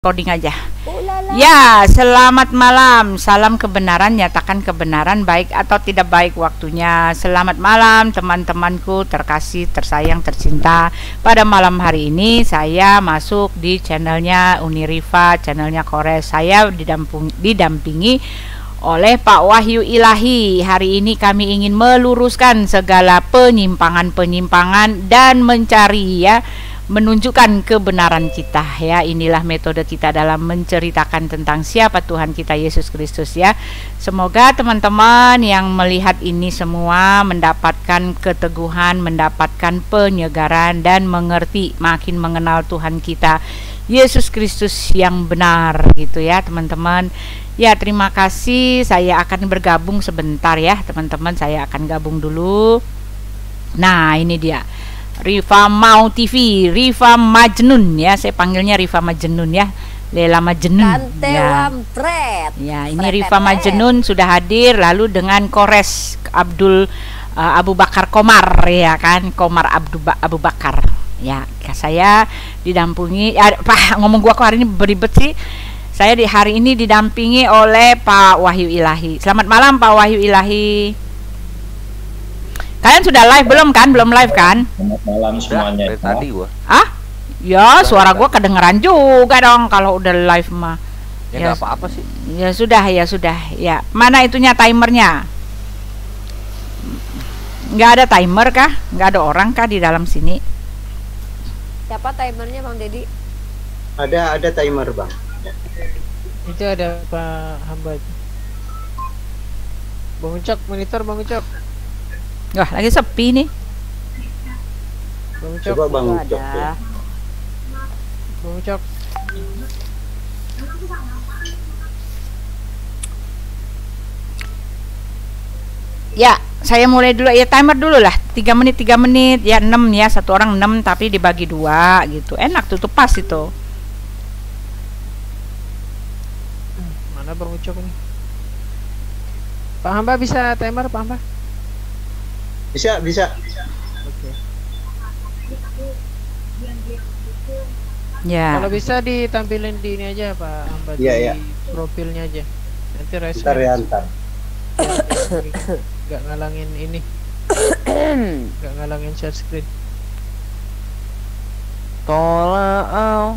Coding aja. Ulala. Ya, selamat malam. Salam kebenaran, nyatakan kebenaran baik atau tidak baik waktunya. Selamat malam teman-temanku terkasih, tersayang, tercinta. Pada malam hari ini saya masuk di channelnya Uniriva, channelnya Kores. Saya didampingi oleh Pak Wahyu Ilahi. Hari ini kami ingin meluruskan segala penyimpangan-penyimpangan dan mencari menunjukkan kebenaran kita ya. Inilah metode kita dalam menceritakan tentang siapa Tuhan kita Yesus Kristus ya. Semoga teman-teman yang melihat ini semua mendapatkan keteguhan, mendapatkan penyegaran dan mengerti, makin mengenal Tuhan kita Yesus Kristus yang benar gitu ya teman-teman. Ya, terima kasih. Saya akan bergabung sebentar ya teman-teman. Saya akan gabung dulu. Nah, ini dia Riva Mau TV, Riva Majnun ya, saya panggilnya Riva Majnun ya, Lela Majnun. Tante ya. Wampret. Ya, ini Riva Majnun sudah hadir, lalu dengan Kores Abdul Abu Bakar Komar ya kan, Komar Abu Bakar. Ya, saya didampingi. Pak, ngomong gua kok hari ini beribet sih. Saya di hari ini didampingi oleh Pak Wahyu Ilahi. Selamat malam Pak Wahyu Ilahi. Kalian sudah live belum kan? Belum live kan? Selamat malam semuanya. Dari tadi gua. Ya, suara gua kedengeran juga dong kalau udah live mah. Ya nggak apa-apa sih. Ya sudah. Ya, mana itunya timernya? Nggak ada timer kah? Nggak ada orang kah di dalam sini? Siapa timernya Bang Dedi? Ada timer Bang. Itu ada Pak Hamba. Bang Ucok, monitor Bang Ucok. Wah, lagi sepi nih. Bang Ucok. Coba Bang Ucok. Ada. Bang Ucok. Ya, saya mulai dulu ya, timer dulu lah. 3 menit ya, 6 ya, satu orang 6 tapi dibagi 2 gitu. Enak tuh pas itu. Mana Bang Ucok ini? Pak Hamba bisa timer Pak Hamba? Bisa. Oke. Ya. Kalau bisa ditampilin di ini aja Pak Hamba, Iya. di profilnya aja. Nanti respon. Ntar ya ntar. Gak ngalangin ini. Gak ngalangin share screen. Tola'au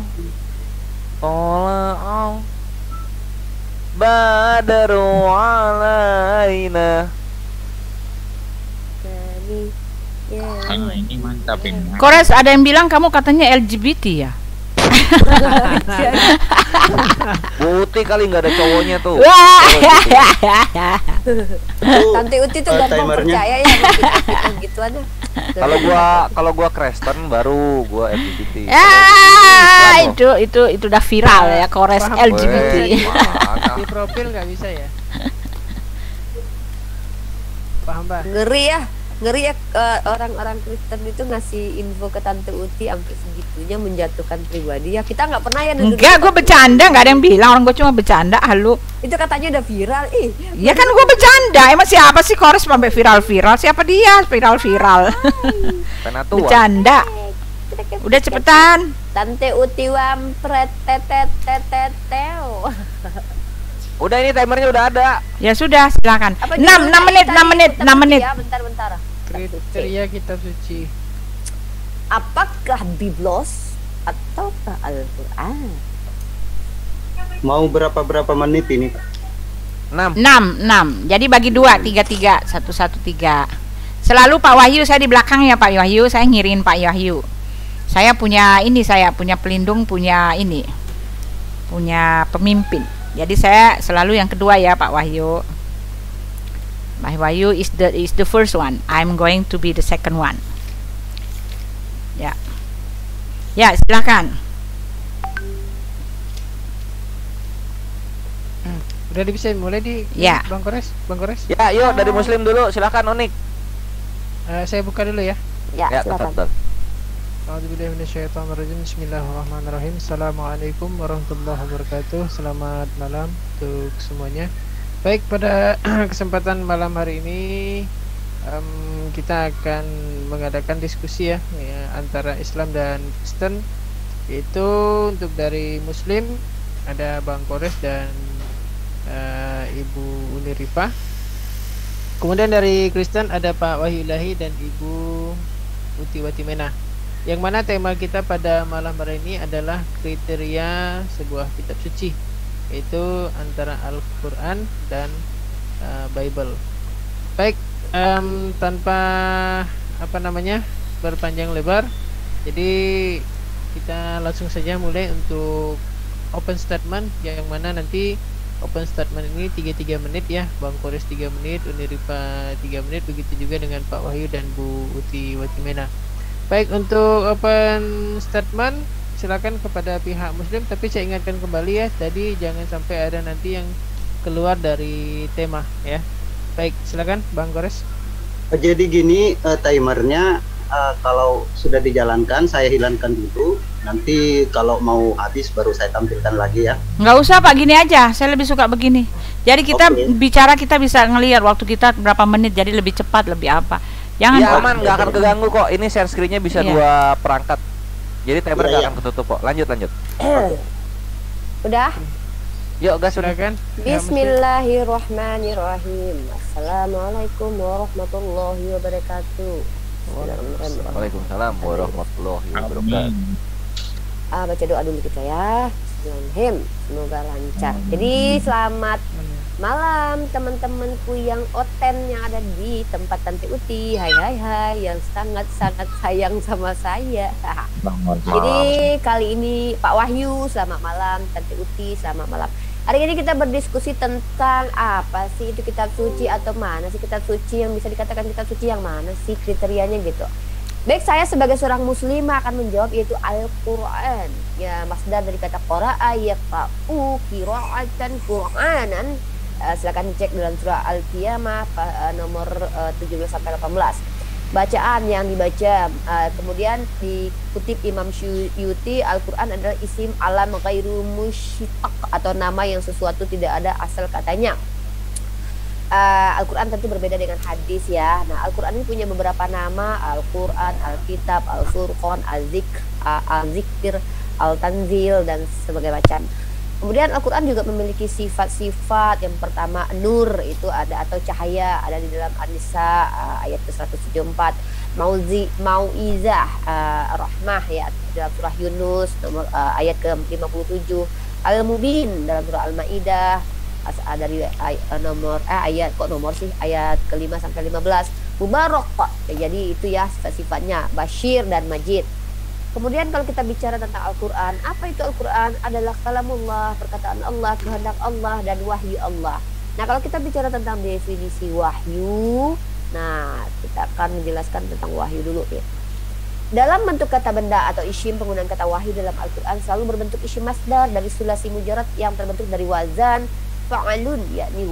Badaru alaina. Ini mantap ini. Kores, ada yang bilang kamu katanya LGBT ya? Buti kali nggak ada cowoknya tuh. Tante Uti tuh gampang timernya. percaya ya kita gitu aja. Kalau gua Kristen baru gua LGBT. Itu udah viral ya, Kores Paham. LGBT. Di profil nggak bisa ya? Pak Hamba. Ngeri ya orang-orang Kristen itu ngasih info ke Tante Uti sampai segitunya menjatuhkan pribadi ya. Kita nggak pernah ya. Enggak, gue bercanda, nggak ada yang bilang, orang gue cuma bercanda. Halo. Itu katanya udah viral. Ya kan gue bercanda. Emang siapa sih Kores sampai viral-viral? Siapa dia viral-viral? Penatua. Bercanda. Udah cepetan. Tante Uti Wampret teteteteteo. Udah, ini timernya udah ada. Ya sudah, silakan. 6 menit. Ya, bentar. Kriteria kitab suci. Apakah Biblos ataukah Al-Qur'an? Mau berapa menit ini Pak? 6. Jadi bagi 2, 3. 113. Selalu Pak Wahyu, saya di belakang ya Pak Wahyu. Saya ngirin Pak Wahyu. Saya punya pelindung, punya pemimpin. Jadi saya selalu yang kedua ya Pak Wahyu. Pak Wahyu is the first one. I'm going to be the second one. Ya. Ya, silakan. Udah bisa mulai di Ya. Bang Kores. Ya, yuk dari Muslim dulu. Silakan Onik. Saya buka dulu ya. Ya, tetap. silakan. A'udzubillahiminasyaitonirrajim. Bismillahirrahmanirrahim. Assalamualaikum warahmatullahi wabarakatuh. Selamat malam untuk semuanya. Baik, pada kesempatan malam hari ini kita akan mengadakan diskusi antara Islam dan Kristen, yaitu untuk dari Muslim ada Bang Kores dan Ibu Uni Rifa. Kemudian dari Kristen ada Pak Wahyu Ilahi dan Ibu Uti Watimena. Yang mana tema kita pada malam hari ini adalah kriteria sebuah kitab suci, yaitu antara Al-Quran dan Bible. Baik, tanpa berpanjang lebar, jadi kita langsung saja mulai untuk open statement, yang mana nanti open statement ini 3 menit ya, Bang Kores 3 menit, Uni Rifa 3 menit, begitu juga dengan Pak Wahyu dan Bu Uti Watimena. Baik, untuk open statement silakan kepada pihak muslim, tapi saya ingatkan kembali ya, tadi jangan sampai ada nanti yang keluar dari tema ya. Baik, silakan Bang Kores. Jadi gini, timernya kalau sudah dijalankan saya hilangkan dulu. Nanti kalau mau habis baru saya tampilkan lagi ya. Nggak usah Pak, gini aja. Saya lebih suka begini. Jadi kita bicara, kita bisa ngelihat waktu kita berapa menit, jadi lebih cepat, lebih apa. Jangan Ya aman, nggak akan keganggu kok. Ini share screen-nya bisa Iya. 2 perangkat. Jadi timer nggak akan ketutup kok. Lanjut. Udah. Yuk gas udah. Silakan. Bismillahirrahmanirrahim. Assalamualaikum warahmatullahi wabarakatuh. Bismillahirrahmanirrahim. Waalaikumsalam warahmatullahi wabarakatuh. Baca doa dulu kita ya. Bismillahirrahmanirrahim. Semoga lancar. Jadi selamat malam teman-temanku yang oten yang ada di tempat Tante Uti. Hai yang sangat-sangat sayang sama saya. Jadi kali ini Pak Wahyu selamat malam, Tante Uti selamat malam. Hari ini kita berdiskusi tentang apa sih itu kitab suci, atau mana sih kitab suci, yang bisa dikatakan kitab suci yang mana sih, kriterianya gitu. Baik, saya sebagai seorang muslimah akan menjawab, yaitu Al-Quran. Ya, masdar dari kata qara'a yaqra'u qira'atan Qur'anan. Silakan dicek dalam surah Al-Qiyamah nomor 17 sampai 18. Bacaan yang dibaca, kemudian dikutip Imam Syuuti, Al-Quran adalah isim alam ghairu mushtaq, atau nama yang sesuatu tidak ada asal katanya. Al-Quran tentu berbeda dengan hadis ya. Nah, Al-Quran ini punya beberapa nama: Al-Quran, Al-Kitab, Al-Furqan, Al-Zikr, Al-Tanzil, dan sebagainya macam. Kemudian Al-Quran juga memiliki sifat-sifat. Yang pertama, nur, itu ada, atau cahaya, ada di dalam An-Nisa ayat ke-174. Mau'izah, rahmah ya, dalam surah Yunus ayat ke-57. Al-Mubin dalam surah Al-Maidah dari ayat ke-5 sampai 15. Mubarak, jadi itu ya sifat-sifatnya, Bashir dan Majid. Kemudian kalau kita bicara tentang Al-Quran, apa itu Al-Quran? Adalah kalamullah, perkataan Allah, kehendak Allah, dan wahyu Allah. Nah, kalau kita bicara tentang definisi wahyu, nah kita akan menjelaskan tentang wahyu dulu ya. Dalam bentuk kata benda atau isim, penggunaan kata wahyu dalam Al-Quran selalu berbentuk isim masdar dari sulasi mujarad yang terbentuk dari wazan fa'alun, yakni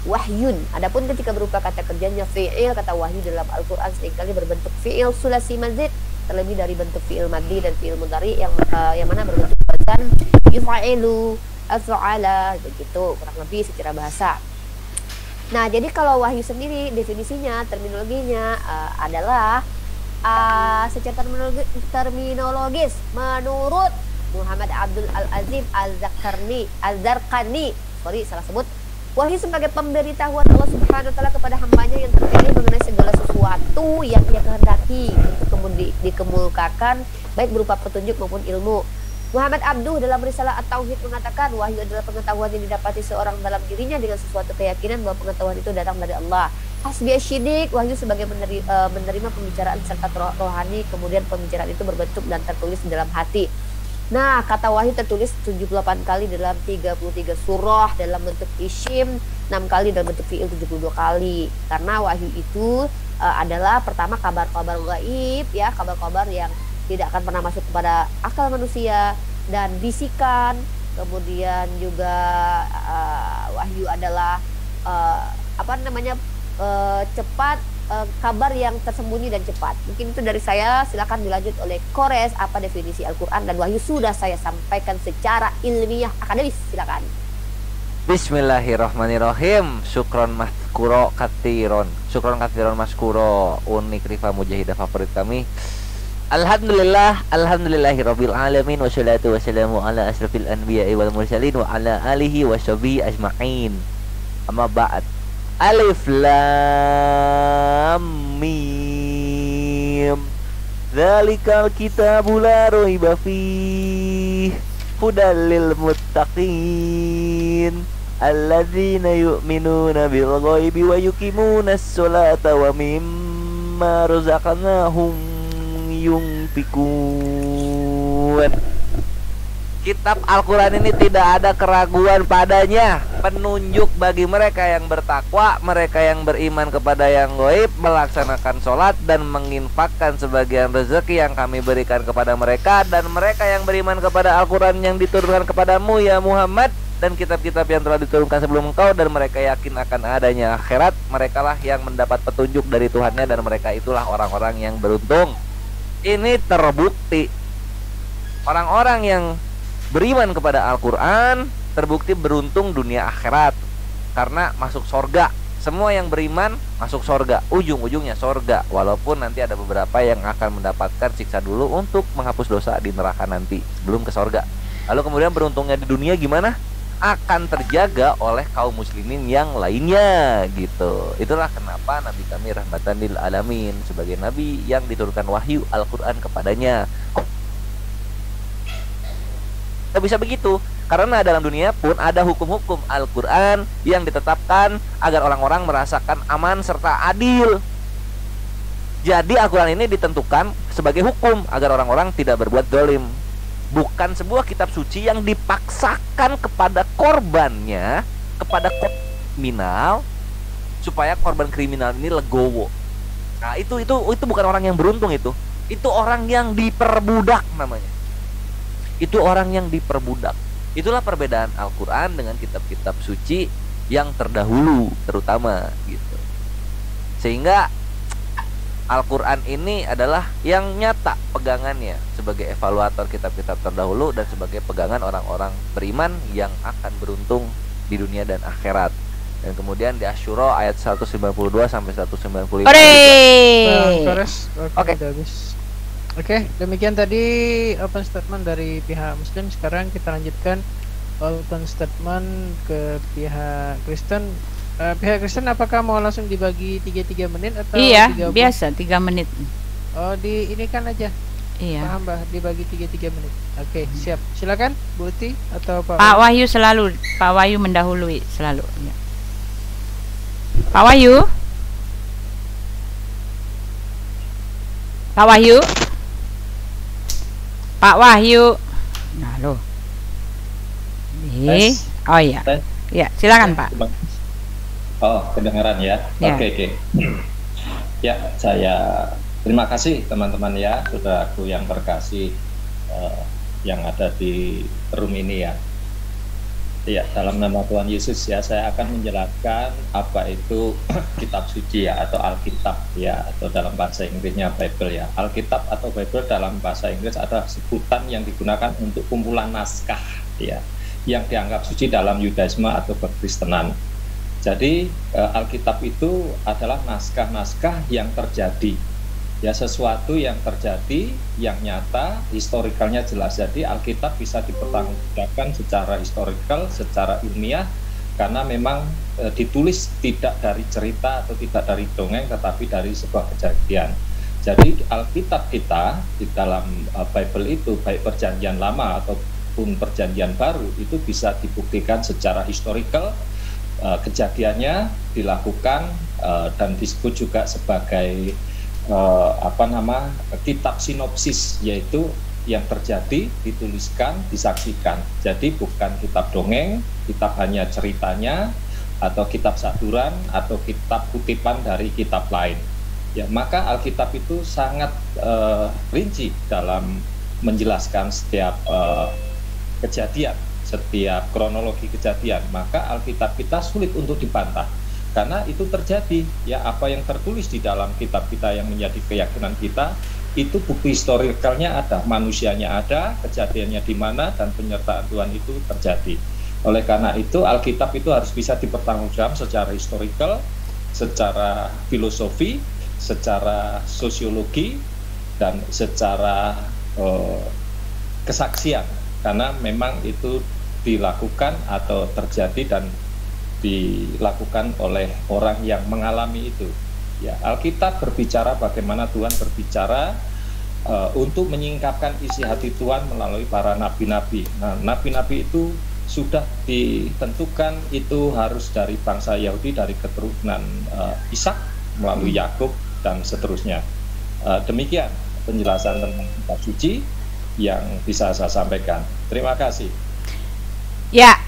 wahyun. Adapun ketika berupa kata kerjanya fi'il, kata wahyu dalam Al-Quran seringkali berbentuk fi'il sulasi mazid, terlebih dari bentuk fi'il madhi dan fi'il mudhari yang mana berbentuk wazan yufa'ilu, af'ala, begitu kurang lebih secara bahasa. Nah, jadi kalau wahyu sendiri definisinya, terminologinya adalah secara terminologis menurut Muhammad Abdul Al-Azim Al-Zarqani, salah sebut, wahyu sebagai pemberitahuan Allah Subhanahu wa taala kepada hambanya yang terpilih mengenai segala sesuatu yang ia kehendaki untuk kemudian dikemukakan, baik berupa petunjuk maupun ilmu. Muhammad Abduh dalam risalah At-Tauhid mengatakan, wahyu adalah pengetahuan yang didapati seorang dalam dirinya dengan sesuatu keyakinan bahwa pengetahuan itu datang dari Allah. Hasbi asyidik, wahyu sebagai menerima pembicaraan serta rohani, kemudian pembicaraan itu berbentuk dan tertulis dalam hati. Nah, kata wahyu tertulis 78 kali dalam 33 surah dalam bentuk isim, 6 kali dalam bentuk fi'il, 72 kali. Karena wahyu itu adalah pertama kabar-kabar gaib ya, kabar-kabar yang tidak akan pernah masuk kepada akal manusia, dan bisikan. Kemudian juga wahyu adalah cepat, kabar yang tersembunyi dan cepat. Mungkin itu dari saya, silakan dilanjut oleh Kores. Apa definisi Al-Quran dan wahyu sudah saya sampaikan secara ilmiah akademis, silakan. Bismillahirrahmanirrahim. Syukron katiron maskuro, Unik Rifa Mujahidah favorit kami. Alhamdulillahirabbil alamin wassalatu wassalamu ala asrofil anbiya'i wal mursalin wa ala alihi washabihi ajma'in. Amma ba'd. Alif lam mim. Dzalikal kitabu la raiba fihi hudal lil muttaqin alladzina yu'minuna bil ghaibi wa yuqimunas sholata wa mimma razaqnahum yunfikun. Kitab Al-Quran ini tidak ada keraguan padanya, penunjuk bagi mereka yang bertakwa, mereka yang beriman kepada yang gaib, melaksanakan sholat dan menginfakkan sebagian rezeki yang kami berikan kepada mereka. Dan mereka yang beriman kepada Al-Quran yang diturunkan kepadamu ya Muhammad, dan kitab-kitab yang telah diturunkan sebelum engkau, dan mereka yakin akan adanya akhirat, merekalah yang mendapat petunjuk dari Tuhannya, dan mereka itulah orang-orang yang beruntung. Ini terbukti orang-orang yang beriman kepada Al-Quran terbukti beruntung dunia akhirat, karena masuk sorga. Semua yang beriman masuk sorga, ujung-ujungnya sorga. Walaupun nanti ada beberapa yang akan mendapatkan siksa dulu untuk menghapus dosa di neraka nanti sebelum ke sorga. Lalu kemudian beruntungnya di dunia gimana? Akan terjaga oleh kaum muslimin yang lainnya gitu. Itulah kenapa Nabi kami rahmatan lil alamin, sebagai Nabi yang diturunkan wahyu Al-Quran kepadanya. Tidak bisa begitu, karena dalam dunia pun ada hukum-hukum Al-Quran yang ditetapkan agar orang-orang merasakan aman serta adil. Jadi Al-Quran ini ditentukan sebagai hukum agar orang-orang tidak berbuat zalim. Bukan sebuah kitab suci yang dipaksakan kepada korbannya, kepada kriminal, supaya korban kriminal ini legowo. Nah itu bukan orang yang beruntung, itu orang yang diperbudak namanya. Itu orang yang diperbudak. Itulah perbedaan Al-Quran dengan kitab-kitab suci yang terdahulu terutama gitu. Sehingga Al-Quran ini adalah yang nyata pegangannya sebagai evaluator kitab-kitab terdahulu dan sebagai pegangan orang-orang beriman yang akan beruntung di dunia dan akhirat. Dan kemudian di Asyura ayat 192 sampai 195. Oke. Oke, demikian tadi open statement dari pihak Muslim. Sekarang kita lanjutkan open statement ke pihak Kristen. Pihak Kristen apakah mau langsung dibagi 3 menit atau Iya, biasa 3 menit. Oh, di ini kan aja. Iya. Paham, Mbah, dibagi 3 menit. Oke, siap. Silakan Bu Uti atau Pak Wahyu selalu, Pak Wahyu mendahului selalu. Ya. Pak Wahyu? Pak Wahyu? Pak Wahyu. Nah, loh. Oh iya. Ya, silakan Pak. Oh, kedengaran ya. Ya. Oke. Ya, saya terima kasih teman-teman ya, saudaraku yang terkasih yang ada di room ini ya. Ya, dalam nama Tuhan Yesus ya, saya akan menjelaskan apa itu kitab suci ya, atau Alkitab ya, atau dalam bahasa Inggrisnya Bible ya. Alkitab atau Bible dalam bahasa Inggris adalah sebutan yang digunakan untuk kumpulan naskah ya, yang dianggap suci dalam Yudaisme atau Kekristenan. Jadi Alkitab itu adalah naskah-naskah yang terjadi ya, sesuatu yang terjadi, yang nyata, historikalnya jelas. Jadi Alkitab bisa dipertanggungjawabkan secara historikal, secara ilmiah, karena memang ditulis tidak dari cerita atau tidak dari dongeng, tetapi dari sebuah kejadian. Jadi Alkitab kita di dalam Bible itu, baik perjanjian lama ataupun perjanjian baru, itu bisa dibuktikan secara historikal, kejadiannya dilakukan dan disebut juga sebagai kitab sinopsis, yaitu yang terjadi, dituliskan, disaksikan. Jadi bukan kitab dongeng, kitab hanya ceritanya, atau kitab saduran, atau kitab kutipan dari kitab lain. Ya, maka Alkitab itu sangat rinci dalam menjelaskan setiap kejadian, setiap kronologi kejadian. Maka Alkitab kita sulit untuk dibantah, karena itu terjadi ya. Apa yang tertulis di dalam kitab kita yang menjadi keyakinan kita itu bukti historikalnya ada, manusianya ada, kejadiannya di mana, dan penyertaan Tuhan itu terjadi. Oleh karena itu Alkitab itu harus bisa dipertanggungjawabkan secara historikal, secara filosofi, secara sosiologi, dan secara kesaksian, karena memang itu dilakukan atau terjadi dan dilakukan oleh orang yang mengalami itu. Ya, Alkitab berbicara bagaimana Tuhan berbicara untuk menyingkapkan isi hati Tuhan melalui para nabi-nabi. Nah, nabi-nabi itu sudah ditentukan itu harus dari bangsa Yahudi, dari keturunan Ishak melalui Yakub dan seterusnya. Demikian penjelasan tentang kitab suci yang bisa saya sampaikan. Terima kasih. Ya,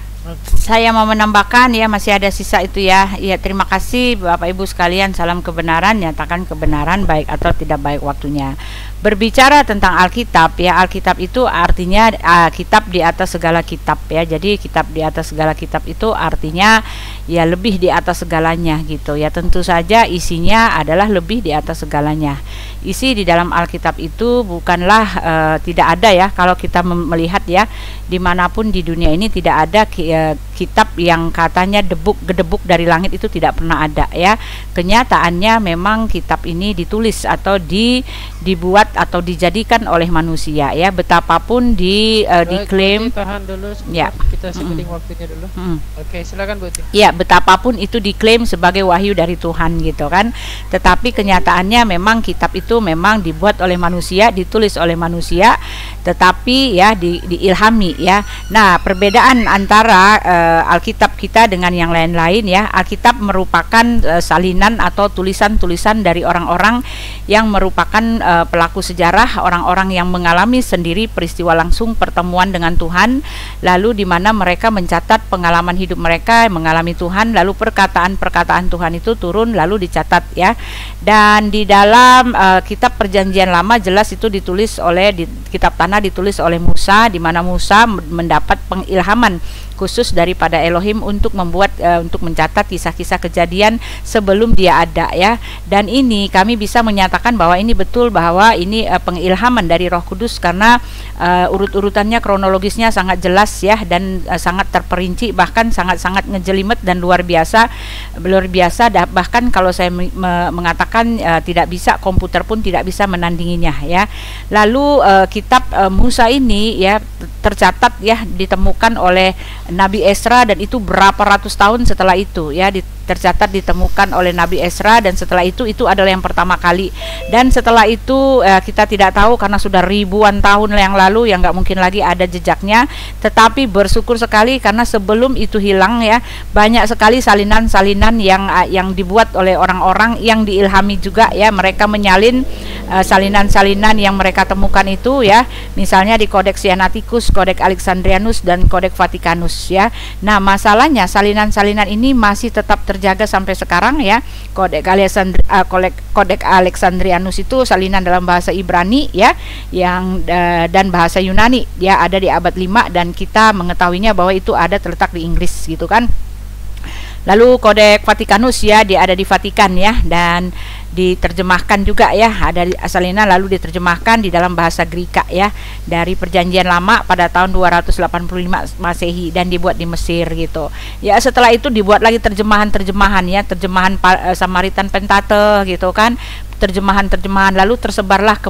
saya mau menambahkan ya, masih ada sisa itu ya. Ya, terima kasih Bapak Ibu sekalian. Salam kebenaran, nyatakan kebenaran baik atau tidak baik waktunya. Berbicara tentang Alkitab ya, Alkitab itu artinya kitab di atas segala kitab ya. Jadi kitab di atas segala kitab itu artinya ya lebih di atas segalanya gitu ya. Tentu saja isinya adalah lebih di atas segalanya. Isi di dalam Alkitab itu bukanlah tidak ada ya. Kalau kita melihat ya, dimanapun di dunia ini tidak ada kitab yang katanya gedebuk dari langit, itu tidak pernah ada ya. Kenyataannya memang kitab ini ditulis atau dibuat atau dijadikan oleh manusia ya. Betapapun diklaim, tahan dulu ya, kita setting waktunya dulu. Oke, silakan Bu. Ya, betapapun itu diklaim sebagai wahyu dari Tuhan gitu kan. Tetapi kenyataannya memang kitab itu memang dibuat oleh manusia, ditulis oleh manusia, tetapi ya diilhami ya. Nah, perbedaan antara Alkitab kita dengan yang lain-lain ya, Alkitab merupakan salinan atau tulisan-tulisan dari orang-orang yang merupakan pelaku sejarah, orang-orang yang mengalami sendiri peristiwa langsung pertemuan dengan Tuhan, lalu di mana mereka mencatat pengalaman hidup mereka mengalami Tuhan, lalu perkataan-perkataan Tuhan itu turun lalu dicatat ya. Dan di dalam kitab Perjanjian Lama jelas itu ditulis oleh kitab Tanah ditulis oleh Musa, di mana Musa mendapat pengilhaman khusus daripada Elohim untuk membuat untuk mencatat kisah-kisah kejadian sebelum dia ada ya. Dan ini kami bisa menyatakan bahwa ini betul, bahwa ini pengilhaman dari Roh Kudus, karena urut-urutannya kronologisnya sangat jelas ya, dan sangat terperinci, bahkan sangat-sangat ngejelimet dan luar biasa. Bahkan kalau saya mengatakan tidak bisa, komputer pun tidak bisa menandinginya ya. Lalu kitab Musa ini ya tercatat ya, ditemukan oleh Nabi Ezra, dan itu berapa ratus tahun setelah itu ya tercatat ditemukan oleh Nabi Ezra, dan setelah itu adalah yang pertama kali. Dan setelah itu kita tidak tahu karena sudah ribuan tahun yang lalu yang nggak mungkin lagi ada jejaknya. Tetapi bersyukur sekali karena sebelum itu hilang ya, banyak sekali salinan-salinan yang dibuat oleh orang-orang yang diilhami juga ya. Mereka menyalin salinan-salinan yang mereka temukan itu ya, misalnya di Codex Sinaiticus, Codex Alexandrianus, dan Codex Vaticanus ya. Nah, masalahnya salinan-salinan ini masih tetap terjaga sampai sekarang ya. Codex Alexandrianus itu salinan dalam bahasa Ibrani ya, yang dan bahasa Yunani ya, ada di abad 5, dan kita mengetahuinya bahwa itu ada terletak di Inggris gitu kan. Lalu Codex Vaticanus ya, dia ada di Vatikan ya, dan diterjemahkan juga ya, ada salinan lalu diterjemahkan di dalam bahasa Greka ya, dari Perjanjian Lama pada tahun 285 Masehi, dan dibuat di Mesir gitu. Ya, setelah itu dibuat lagi terjemahan ya, terjemahan Samaritan Pentateuch gitu kan, terjemahan lalu tersebarlah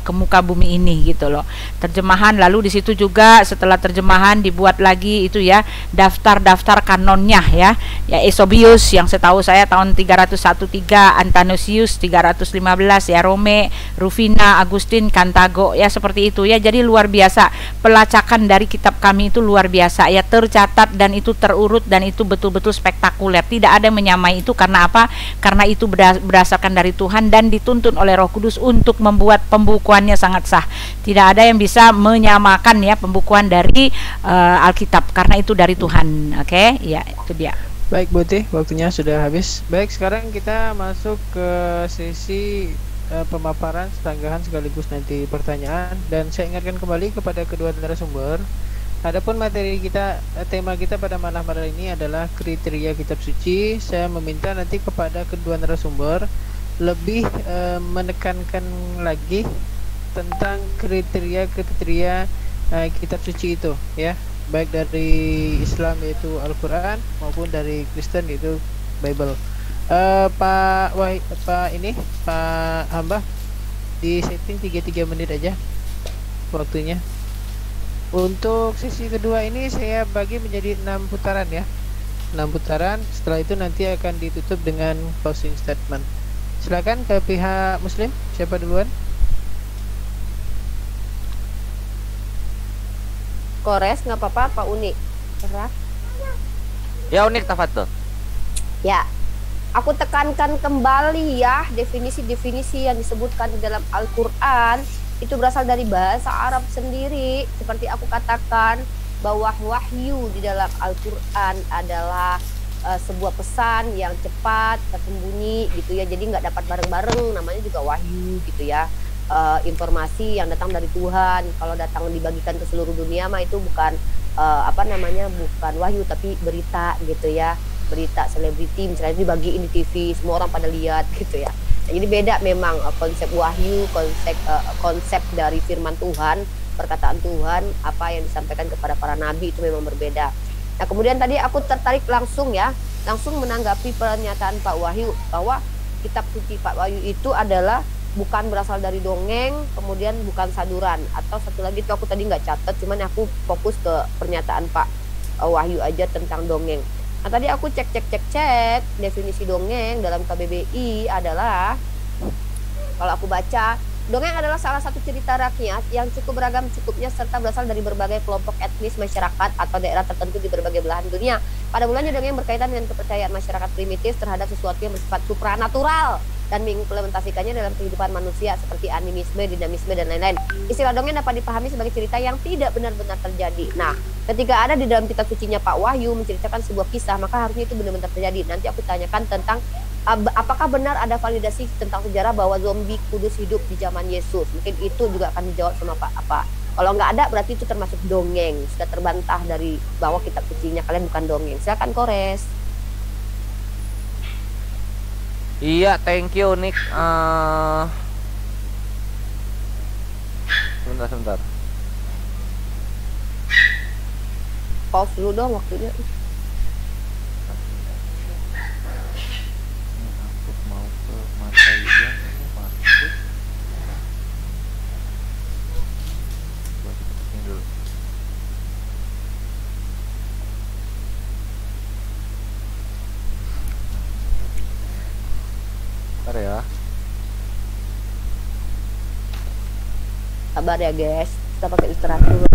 ke muka bumi ini gitu loh. Terjemahan lalu di situ juga setelah terjemahan dibuat lagi itu ya, daftar kanonnya ya. Ya, Eusebius yang setahu saya tahun 313, Antanosius 315 ya, Rome, Rufina, Agustin, Kantago ya, seperti itu ya. Jadi luar biasa pelacakan dari kitab kami itu, luar biasa ya, tercatat dan itu terurut, dan itu betul-betul spektakuler. Tidak ada yang menyamai itu. Karena apa? Karena itu berdasarkan dari Tuhan dan dituntun oleh Roh Kudus untuk membuat pembukuannya sangat sah. Tidak ada yang bisa menyamakan ya pembukuan dari Alkitab, karena itu dari Tuhan. Oke, ya itu dia. Baik Bu Teh, waktunya sudah habis. Baik, sekarang kita masuk ke sesi pemaparan setanggahan sekaligus nanti pertanyaan. Dan saya ingatkan kembali kepada kedua narasumber, adapun materi kita, tema kita pada malam hari ini adalah kriteria kitab suci. Saya meminta nanti kepada kedua narasumber lebih menekankan lagi tentang kriteria kitab suci itu ya, baik dari Islam yaitu Al-Quran maupun dari Kristen yaitu Bible. Pak Hamba, di setting 33 menit aja waktunya. Untuk sesi kedua ini saya bagi menjadi 6 putaran ya. 6 putaran, setelah itu nanti akan ditutup dengan closing statement. Silakan ke pihak Muslim, siapa duluan? Kores nggak apa-apa, Pak Uni. Serah. Ya Unik tafadhol. Ya, aku tekankan kembali ya, definisi-definisi yang disebutkan di dalam Al-Quran itu berasal dari bahasa Arab sendiri. Seperti aku katakan bahwa wahyu di dalam Al-Quran adalah sebuah pesan yang cepat, tersembunyi gitu ya. Jadi nggak dapat bareng-bareng, namanya juga wahyu gitu ya. Informasi yang datang dari Tuhan. Kalau datang dibagikan ke seluruh dunia mah itu bukan bukan wahyu tapi berita gitu ya. Berita selebriti misalnya dibagiin di TV, semua orang pada lihat gitu ya. Nah, jadi beda memang konsep wahyu, konsep dari firman Tuhan, perkataan Tuhan, apa yang disampaikan kepada para nabi itu memang berbeda. Nah, kemudian tadi aku tertarik langsung menanggapi pernyataan Pak Wahyu bahwa kitab suci Pak Wahyu itu adalah bukan berasal dari dongeng, kemudian bukan saduran, atau satu lagi itu aku tadi nggak catat, cuman aku fokus ke pernyataan Pak Wahyu aja tentang dongeng. Nah, tadi aku cek definisi dongeng dalam KBBI adalah, kalau aku baca, dongeng adalah salah satu cerita rakyat yang cukup beragam cukupnya serta berasal dari berbagai kelompok etnis masyarakat atau daerah tertentu di berbagai belahan dunia. Pada mulanya dongeng berkaitan dengan kepercayaan masyarakat primitif terhadap sesuatu yang bersifat supranatural dan mengimplementasikannya dalam kehidupan manusia seperti animisme, dinamisme, dan lain-lain. Istilah dongeng dapat dipahami sebagai cerita yang tidak benar-benar terjadi. Nah, ketika ada di dalam kitab sucinya Pak Wahyu menceritakan sebuah kisah, maka harusnya itu benar-benar terjadi. Nanti aku tanyakan tentang apakah benar ada validasi tentang sejarah bahwa zombie kudus hidup di zaman Yesus. Mungkin itu juga akan dijawab sama Pak apa. Kalau nggak ada berarti itu termasuk dongeng. Sudah terbantah dari bahwa kitab sucinya kalian bukan dongeng. Silakan Kores. Iya, thank you Nick. Sebentar. Pause dulu dong waktunya. Mau ke mata dia masuk. Dulu. Bentar ya. Sabar ya guys, kita pakai istirahat dulu.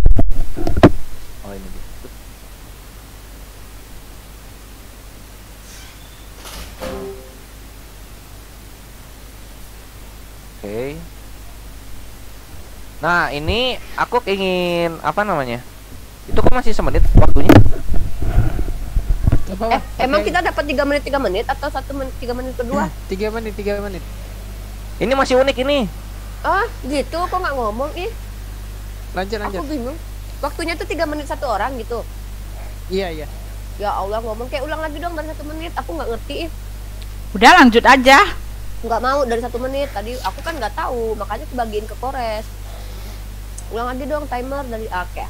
Oh ini dia. Oke. Nah ini aku ingin apa namanya? Itu kok masih semenit waktunya? Emang kita dapat 3 menit atau 1 menit 3 menit kedua? 3 menit. Ini masih unik ini. Ah gitu, kok nggak ngomong ih? Lanjut. Aku bingung. Waktunya tuh 3 menit 1 orang gitu. Iya. Ya Allah, ngomong kayak ulang lagi dong dari 1 menit. Aku nggak ngerti ih. Udah lanjut aja. Nggak mau dari 1 menit. Tadi aku kan nggak tahu, makanya kebagiin ke Kores. Ulang lagi dong timer dari Oke.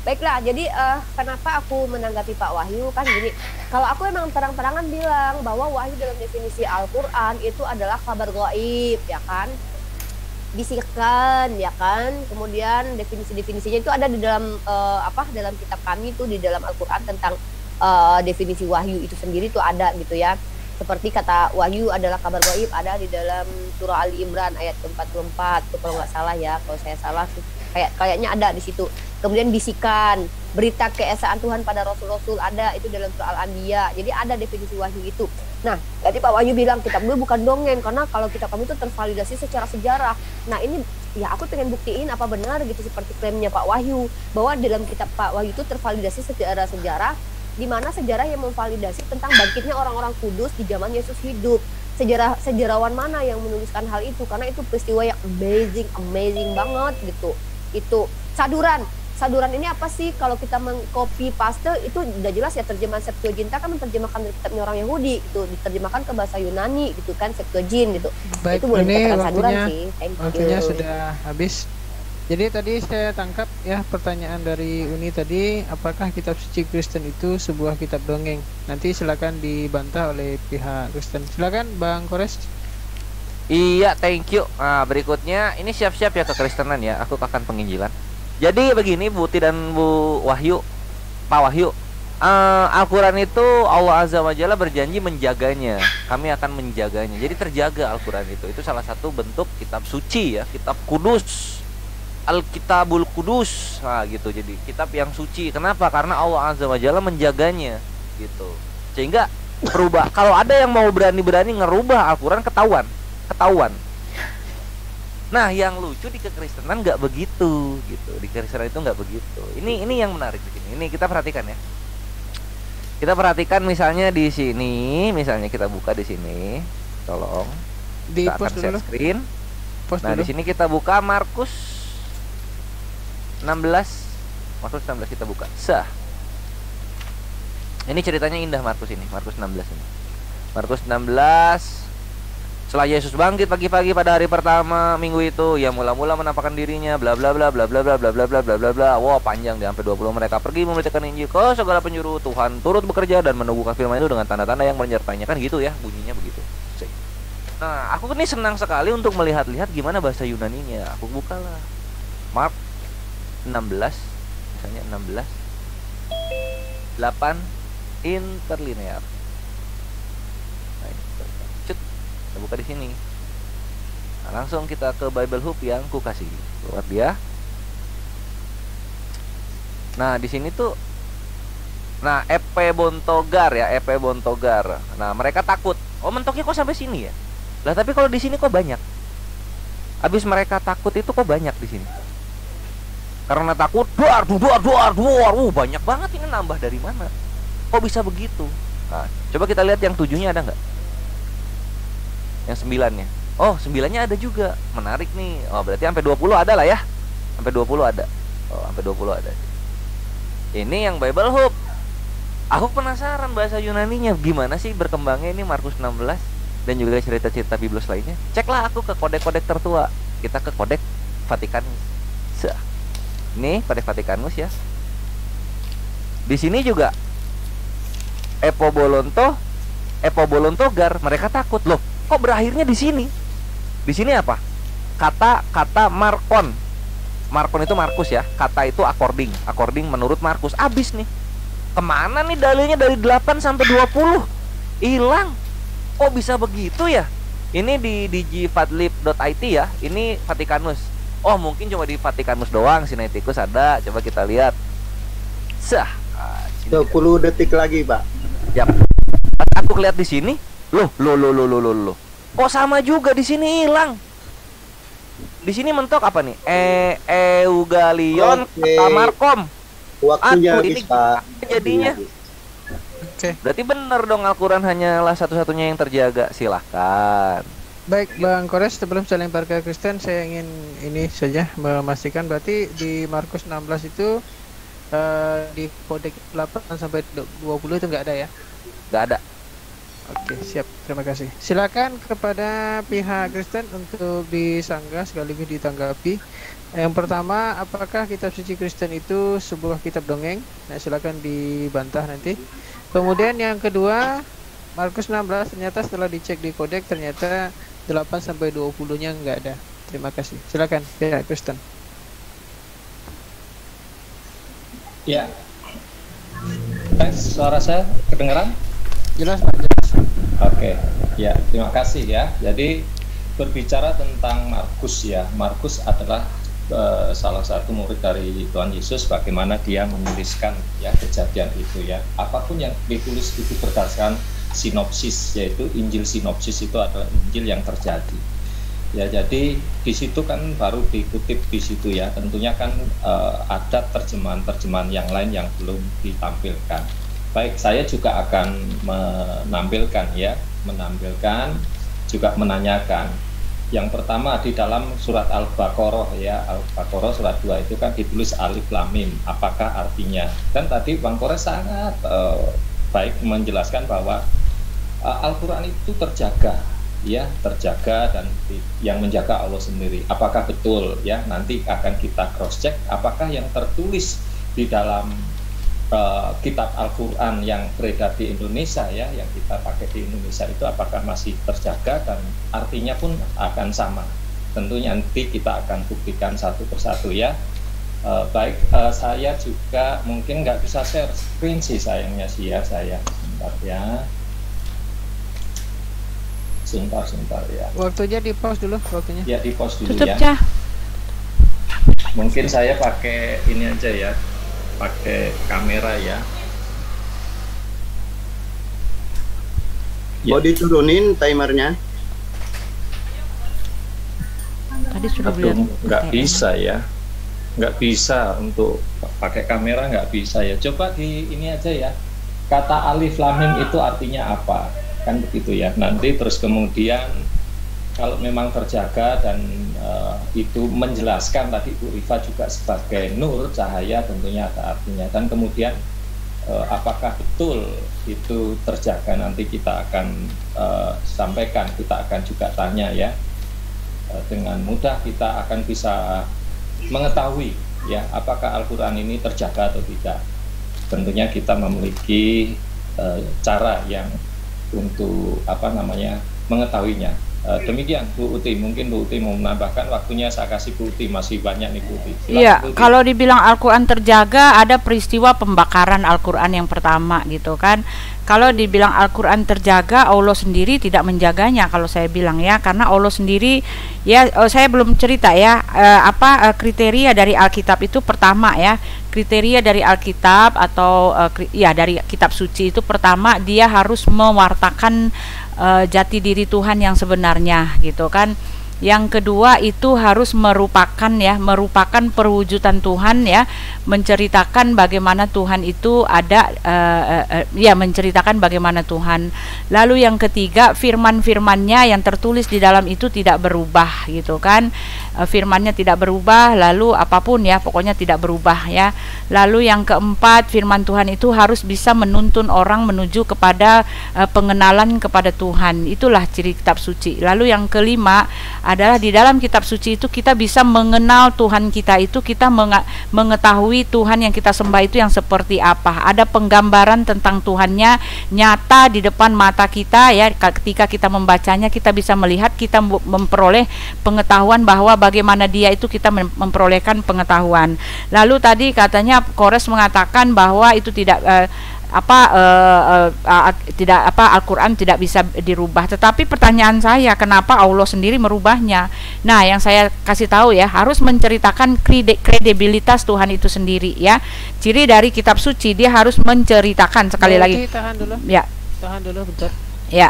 Baiklah, jadi kenapa aku menanggapi Pak Wahyu kan gini. Kalau aku emang terang-terangan bilang bahwa wahyu dalam definisi Al-Quran itu adalah kabar gaib, ya kan? Bisikan, ya kan? Kemudian definisi-definisinya itu ada di dalam dalam kitab kami tuh di dalam Al-Quran tentang definisi wahyu itu sendiri tuh ada gitu ya. Seperti kata wahyu adalah kabar gaib ada di dalam surah Ali Imran ayat 44 tuh kalau nggak salah ya. Kalau saya salah kayaknya ada di situ. Kemudian bisikan, berita keesaan Tuhan pada rasul-rasul ada itu dalam surah Al-Anbiya. Jadi ada definisi wahyu itu. Nah, tadi Pak Wahyu bilang kitab gue bukan dongeng karena kalau kitab kami itu tervalidasi secara sejarah. Nah, ini ya aku pengen buktiin apa benar gitu seperti klaimnya Pak Wahyu bahwa dalam kitab Pak Wahyu itu tervalidasi secara sejarah, di mana sejarah yang memvalidasi tentang bangkitnya orang-orang kudus di zaman Yesus hidup. Sejarawan mana yang menuliskan hal itu? Karena itu peristiwa yang amazing banget gitu. Itu saduran ini apa sih? Kalau kita mengcopy paste itu udah jelas ya, terjemahan Septuaginta kan menerjemahkan dari kitabnya orang Yahudi gitu, diterjemahkan ke bahasa Yunani gitu kan, Septuagint gitu. Baik, itu boleh ini dikatakan saduran sih. waktunya sudah habis. Jadi tadi saya tangkap ya pertanyaan dari Uni tadi, apakah kitab suci Kristen itu sebuah kitab dongeng? Nanti silakan dibantah oleh pihak Kristen. Silakan Bang Kores. Iya, thank you. Nah, berikutnya ini siap-siap ya kekristenan ya. Aku akan penginjilan. Jadi begini Bu Ti dan Bu Wahyu, Pak Wahyu. Al-Quran itu Allah Azza wa Jalla berjanji menjaganya. Kami akan menjaganya. Jadi terjaga Al-Quran itu. Itu salah satu bentuk kitab suci ya, kitab kudus. Al-Kitabul Kudus. Nah, gitu. Jadi kitab yang suci. Kenapa? Karena Allah Azza wa Jalla menjaganya gitu. Sehingga berubah. Kalau ada yang mau berani-berani ngerubah Al-Quran, ketahuan. Nah, yang lucu di kekristenan nggak begitu gitu. Di kekristenan itu nggak begitu. Ini yang menarik di sini. Ini kita perhatikan ya. Kita perhatikan misalnya di sini, misalnya kita buka di sini. Tolong Di kita post akan share dulu. screen. Post Nah, dulu. di sini kita buka Markus 16. Markus 16 kita buka. Sah. Ini ceritanya indah Markus ini, Markus 16 ini. Markus 16. Setelah Yesus bangkit pagi-pagi pada hari pertama minggu itu, ia mula-mula menampakkan dirinya, bla bla bla bla bla bla bla bla bla bla bla bla. Wah, panjang deh, sampai 20 mereka pergi memberitakan Injil ke segala penjuru. Tuhan turut bekerja dan menunggukan firman itu dengan tanda-tanda yang menyertainya. Kan gitu ya, bunyinya begitu. Nah, aku ini senang sekali untuk melihat-lihat gimana bahasa Yunaninya. Aku bukalah Mark 16, misalnya 16 8 interlinear. Nah, ini kita buka di sini. Nah, langsung kita ke Bible Hub yang ku kasih. Buat dia. Nah, di sini tuh EP Bontogar ya, EP Bontogar. Nah, mereka takut. Oh, mentoknya kok sampai sini ya? Lah, tapi kalau di sini kok banyak. Habis mereka takut itu kok banyak di sini. Karena takut, duar, banyak banget ini, nambah dari mana? Kok bisa begitu? Nah, coba kita lihat yang 7-nya ada nggak? Yang 9-nya. Oh, 9-nya ada juga. Menarik nih. Oh, berarti sampai 20 ada lah ya. Sampai 20 ada. Oh, sampai 20 ada. Ini yang Bible Hub. Aku penasaran bahasa Yunaninya gimana sih berkembangnya ini Markus 16 dan juga cerita-cerita biblos lainnya. Ceklah aku ke kodek-kodek tertua. Kita ke kodek Vatikanus. Ini kodek Vatikanus ya. Di sini juga Epo Bolontogar, mereka takut loh. Kok berakhirnya di sini? Di sini apa? Kata Markon. Markon itu Markus ya. Kata itu according menurut Markus. Abis nih. Kemana nih dalilnya dari 8 sampai 20? Hilang. Kok bisa begitu ya? Ini di digifadlib.it ya. Ini Vatikanus. Oh, mungkin cuma di Vatikanus doang. Sinaiticus ada. Coba kita lihat. 20 detik lagi, Pak. Yap. Aku lihat di sini. Loh. Kok sama juga di sini hilang. Di sini mentok apa nih? Eugalion kata Markom. Waktunya Aku ini habis, Pak. jadinya. Oke. Berarti benar dong Al-Quran hanyalah satu-satunya yang terjaga. Silahkan. Baik, Bang Kores, sebelum saya lempar ke Kristen, saya ingin ini saja memastikan berarti di Markus 16 itu di kodek 8 sampai 20 itu nggak ada ya? Nggak ada. Oke, siap. Terima kasih. Silakan kepada pihak Kristen untuk disanggah sekaligus ditanggapi. Yang pertama, apakah kitab suci Kristen itu sebuah kitab dongeng? Nah, silakan dibantah nanti. Kemudian yang kedua, Markus 16 ternyata setelah dicek di kodek ternyata 8 sampai 20-nya nggak ada. Terima kasih. Silakan pihak Kristen. Ya. Tes, suara saya kedengaran? Jelas, Pak, jelas. Oke, ya terima kasih ya. Jadi berbicara tentang Markus ya, Markus adalah salah satu murid dari Tuhan Yesus. Bagaimana dia menuliskan ya kejadian itu ya. Apapun yang ditulis itu berdasarkan sinopsis, yaitu Injil sinopsis itu adalah Injil yang terjadi. Ya, jadi di situ kan baru dikutip di situ ya. Tentunya kan ada terjemahan-terjemahan yang lain yang belum ditampilkan. Baik, saya juga akan menampilkan juga menanyakan. Yang pertama di dalam surat Al-Baqarah ya, Al-Baqarah surat 2 itu kan ditulis alif lam mim. Apakah artinya? Kan tadi Bang Kores sangat baik menjelaskan bahwa Al-Quran itu terjaga dan yang menjaga Allah sendiri. Apakah betul ya? Nanti akan kita cross check apakah yang tertulis di dalam kitab Al-Quran yang beredar di Indonesia ya, yang kita pakai di Indonesia itu apakah masih terjaga dan artinya pun akan sama. Tentunya nanti kita akan buktikan satu persatu ya. Baik, saya juga mungkin nggak bisa share screen sih sayangnya sih ya, saya sebentar ya. Sebentar ya. Waktunya di pause dulu waktunya. Ya di pause dulu Tutup ya. ya. Mungkin saya pakai ini aja ya, pakai kamera ya. Mau diturunin timernya? Tadi sudah Aduh, beli. nggak bisa ya, nggak bisa untuk pakai kamera, nggak bisa ya. Coba di ini aja ya, kata alif lam mim itu artinya apa, kan begitu ya. Nanti terus kemudian kalau memang terjaga dan itu menjelaskan tadi Bu Rifa juga sebagai nur cahaya, tentunya ada artinya. Dan kemudian apakah betul itu terjaga, nanti kita akan sampaikan, kita akan juga tanya ya. Dengan mudah kita akan bisa mengetahui ya apakah Al-Quran ini terjaga atau tidak. Tentunya kita memiliki cara yang untuk mengetahuinya. Demikian Bu Uti, mungkin Bu Uti mau menambahkan, waktunya saya kasih Bu Uti, masih banyak nih Bu Uti. Iya, kalau dibilang Al-Quran terjaga, ada peristiwa pembakaran Al-Quran yang pertama gitu kan. Kalau dibilang Al-Quran terjaga, Allah sendiri tidak menjaganya kalau saya bilang ya, karena Allah sendiri ya, saya belum cerita ya kriteria dari Alkitab itu. Pertama ya, kriteria dari Alkitab atau dari kitab suci itu, pertama dia harus mewartakan jati diri Tuhan yang sebenarnya gitu kan. Yang kedua itu harus merupakan perwujudan Tuhan ya, menceritakan bagaimana Tuhan itu ada, menceritakan bagaimana Tuhan. Lalu yang ketiga, firman-firmannya yang tertulis di dalam itu tidak berubah gitu kan. Firmannya tidak berubah, lalu apapun ya, pokoknya tidak berubah ya. Lalu yang keempat, firman Tuhan itu harus bisa menuntun orang menuju kepada pengenalan kepada Tuhan. Itulah ciri kitab suci. Lalu yang kelima adalah di dalam kitab suci itu kita bisa mengenal Tuhan kita itu, kita mengetahui Tuhan yang kita sembah itu yang seperti apa. Ada penggambaran tentang Tuhannya nyata di depan mata kita ya. Ketika kita membacanya, kita bisa melihat, kita memperoleh pengetahuan bahwa bagaimana dia itu, kita memperolehkan pengetahuan. Lalu tadi katanya Kores mengatakan bahwa itu tidak Al-Quran tidak bisa dirubah. Tetapi pertanyaan saya, kenapa Allah sendiri merubahnya? Nah, yang saya kasih tahu ya, harus menceritakan kredibilitas Tuhan itu sendiri ya. Ciri dari kitab suci, dia harus menceritakan. Sekali lagi tahan dulu. Ya. Tahan dulu bentar. Ya.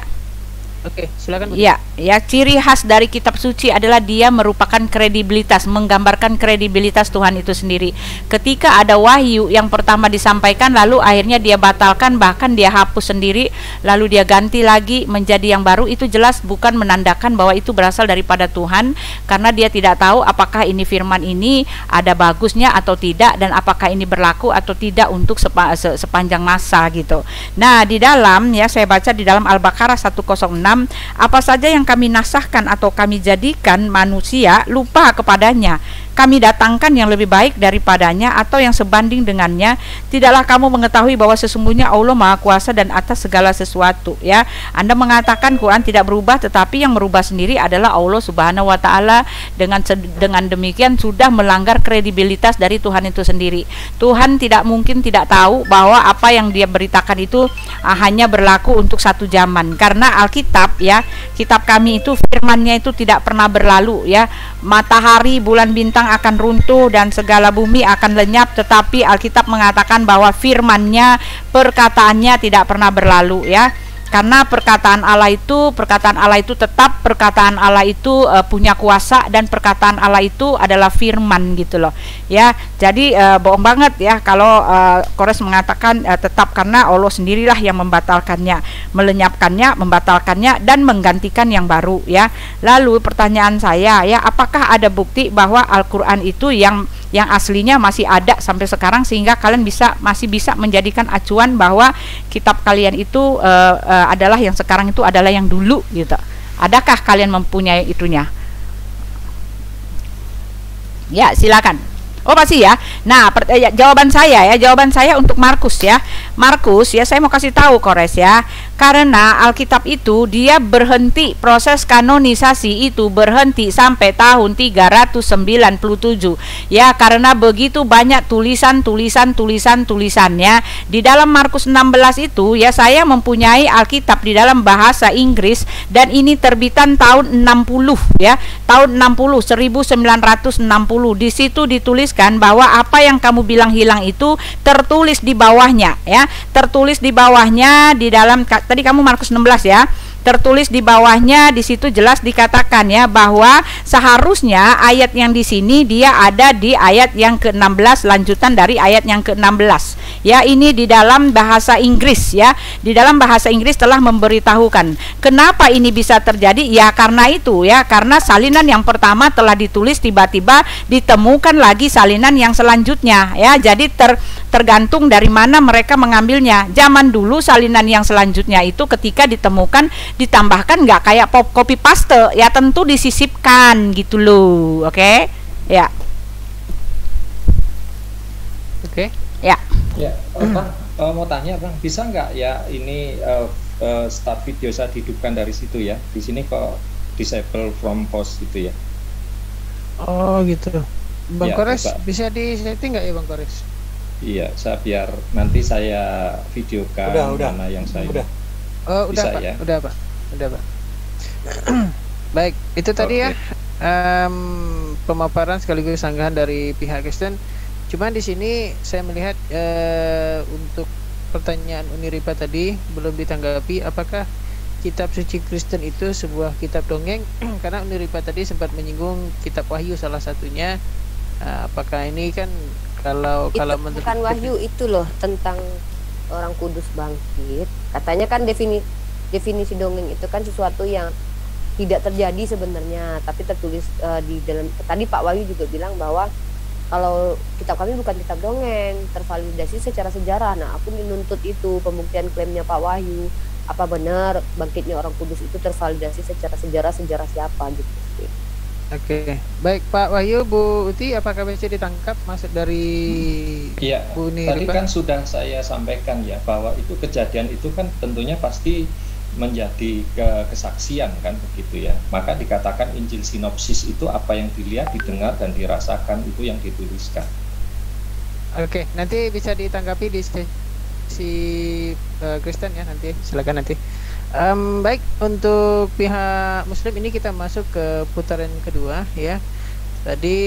Oke, silakan. Ya, ciri khas dari kitab suci adalah dia merupakan kredibilitas, menggambarkan kredibilitas Tuhan itu sendiri. Ketika ada wahyu yang pertama disampaikan, lalu akhirnya dia batalkan, bahkan dia hapus sendiri, lalu dia ganti lagi menjadi yang baru, itu jelas bukan menandakan bahwa itu berasal daripada Tuhan, karena dia tidak tahu apakah ini firman ini ada bagusnya atau tidak, dan apakah ini berlaku atau tidak untuk sepanjang masa gitu. Nah, di dalam ya, saya baca di dalam Al-Baqarah 106, apa saja yang kami nasahkan atau kami jadikan manusia lupa kepadanya, kami datangkan yang lebih baik daripadanya atau yang sebanding dengannya. Tidaklah kamu mengetahui bahwa sesungguhnya Allah Maha Kuasa dan atas segala sesuatu ya. Anda mengatakan Quran tidak berubah, tetapi yang merubah sendiri adalah Allah Subhanahu wa taala. Dengan demikian sudah melanggar kredibilitas dari Tuhan itu sendiri. Tuhan tidak mungkin tidak tahu bahwa apa yang dia beritakan itu hanya berlaku untuk satu zaman, karena Alkitab ya, kitab kami itu firmannya itu tidak pernah berlalu ya. Matahari, bulan, bintang akan runtuh dan segala bumi akan lenyap, tetapi Alkitab mengatakan bahwa firman-Nya, perkataannya tidak pernah berlalu ya. Karena perkataan Allah itu tetap, perkataan Allah itu punya kuasa, dan perkataan Allah itu adalah firman gitu loh ya. Jadi bohong banget ya kalau Kores mengatakan tetap, karena Allah sendirilah yang membatalkannya, melenyapkannya, membatalkannya, dan menggantikan yang baru ya. Lalu pertanyaan saya ya, apakah ada bukti bahwa Al-Quran itu yang aslinya masih ada sampai sekarang, sehingga kalian masih bisa menjadikan acuan bahwa kitab kalian itu adalah yang sekarang itu adalah yang dulu gitu? Adakah kalian mempunyai itunya? Ya, silakan. Oh pasti ya. Nah, jawaban saya untuk Markus ya. Markus ya, saya mau kasih tahu Kores ya. Karena Alkitab itu dia berhenti, proses kanonisasi itu berhenti sampai tahun 397. Ya, karena begitu banyak tulisannya. Di dalam Markus 16 itu ya, saya mempunyai Alkitab di dalam bahasa Inggris dan ini terbitan tahun 60 ya. Tahun 1960. Di situ dituliskan bahwa apa yang kamu bilang hilang itu tertulis di bawahnya ya. Tertulis di bawahnya di dalam, tadi kamu Markus 16 ya. Tertulis di bawahnya, di situ jelas dikatakan ya bahwa seharusnya ayat yang di sini dia ada di ayat yang ke-16, lanjutan dari ayat yang ke-16. Ya, ini di dalam bahasa Inggris ya. Di dalam bahasa Inggris telah memberitahukan. Kenapa ini bisa terjadi? Ya karena itu ya, karena salinan yang pertama telah ditulis, tiba-tiba ditemukan lagi salinan yang selanjutnya ya. Jadi tergantung dari mana mereka mengambilnya. Zaman dulu salinan yang selanjutnya itu ketika ditemukan ditambahkan, nggak kayak copy paste ya, tentu disisipkan gitu loh. Oke ya. Oke. Ya. Ya, Bang, mau tanya Bang, bisa nggak ya ini start video saya dihidupkan dari situ ya? Di sini kok disable from host gitu ya? Oh gitu. Bang Ya, Kores, coba. bisa di setting nggak ya Bang Kores? Iya, biar nanti saya videokan Udah. mana yang saya. Udah. Oh udah Bisa Pak, ya? udah Pak. Baik, itu tadi ya pemaparan sekaligus sanggahan dari pihak Kristen. Cuman di sini saya melihat untuk pertanyaan Uniripa tadi belum ditanggapi, apakah kitab suci Kristen itu sebuah kitab dongeng? Karena Uniripa tadi sempat menyinggung kitab Wahyu salah satunya. Apakah ini kan kalau Itu menurut bukan Wahyu itu loh, tentang orang kudus bangkit. Katanya kan definisi dongeng itu kan sesuatu yang tidak terjadi sebenarnya, tapi tertulis di dalam. Tadi Pak Wahyu juga bilang bahwa kalau kitab kami bukan kitab dongeng, tervalidasi secara sejarah. Nah, aku menuntut itu pembuktian klaimnya Pak Wahyu. Apa benar bangkitnya orang kudus itu tervalidasi secara sejarah siapa gitu. Oke, baik Pak Wahyu, Bu Uti, apakah bisa ditangkap masuk dari Iya, Bu tadi Niripa? kan sudah saya sampaikan ya bahwa itu kejadian itu kan tentunya pasti menjadi kesaksian kan begitu ya. Maka dikatakan Injil sinopsis itu apa yang dilihat, didengar dan dirasakan itu yang dituliskan. Oke, nanti bisa ditanggapi di si Kristen ya, nanti silakan nanti. Baik, untuk pihak Muslim ini kita masuk ke putaran kedua ya. Tadi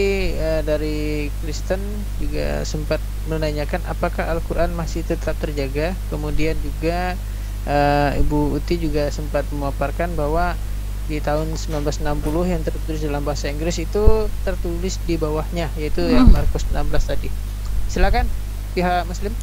dari Kristen juga sempat menanyakan apakah Al-Quran masih tetap terjaga. Kemudian juga Ibu Uti juga sempat memaparkan bahwa di tahun 1960 yang tertulis dalam bahasa Inggris itu tertulis di bawahnya, yaitu yang Markus 16 tadi. Silakan pihak Muslim.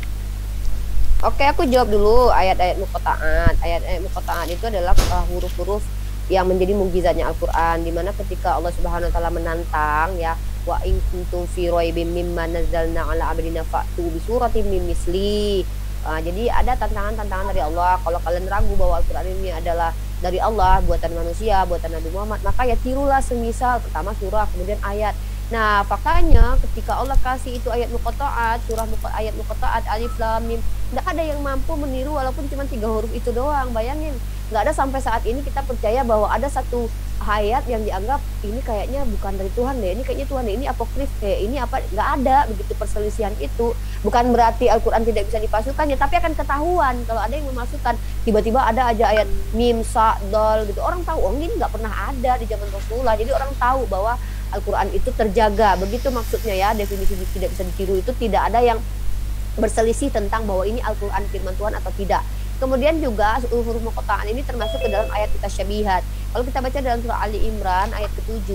Oke, aku jawab dulu ayat-ayat muqatta'at. Ayat-ayat muqatta'at itu adalah huruf-huruf yang menjadi mukjizatnya Al-Qur'an, di mana ketika Allah Subhanahu wa taala menantang ya, wa in kuntum fi raibim mimma nazzalna ala abdina fa'tu bi suratin min misli. Jadi ada tantangan-tantangan dari Allah. Kalau kalian ragu bahwa Al-Qur'an ini adalah dari Allah, buatan manusia, buatan Nabi Muhammad, maka ya tirulah semisal pertama surah, kemudian ayat. Nah, faktanya ketika Allah kasih itu ayat muqatta'at, ayat muqatta'at alif lam mim, nggak ada yang mampu meniru walaupun cuma 3 huruf itu doang. Bayangin, nggak ada sampai saat ini kita percaya bahwa ada satu ayat yang dianggap ini kayaknya bukan dari Tuhan deh, ini kayaknya Tuhan deh, ini apokrif deh, ini apa, nggak ada begitu perselisihan itu. Bukan berarti Al-Quran tidak bisa dipalsukan ya, tapi akan ketahuan kalau ada yang memalsukan. Tiba-tiba ada aja ayat mim, sa, dal gitu, orang tahu, oh ini nggak pernah ada di zaman Rasulullah. Jadi orang tahu bahwa Al-Quran itu terjaga, begitu maksudnya ya. Definisi tidak bisa ditiru itu tidak ada yang berselisih tentang bahwa ini Al-Quran firman Tuhan atau tidak. Kemudian juga huruf muqatta'at ini termasuk ke dalam ayat mutasyabihat. Kalau kita baca dalam surah Ali Imran ayat ke-7,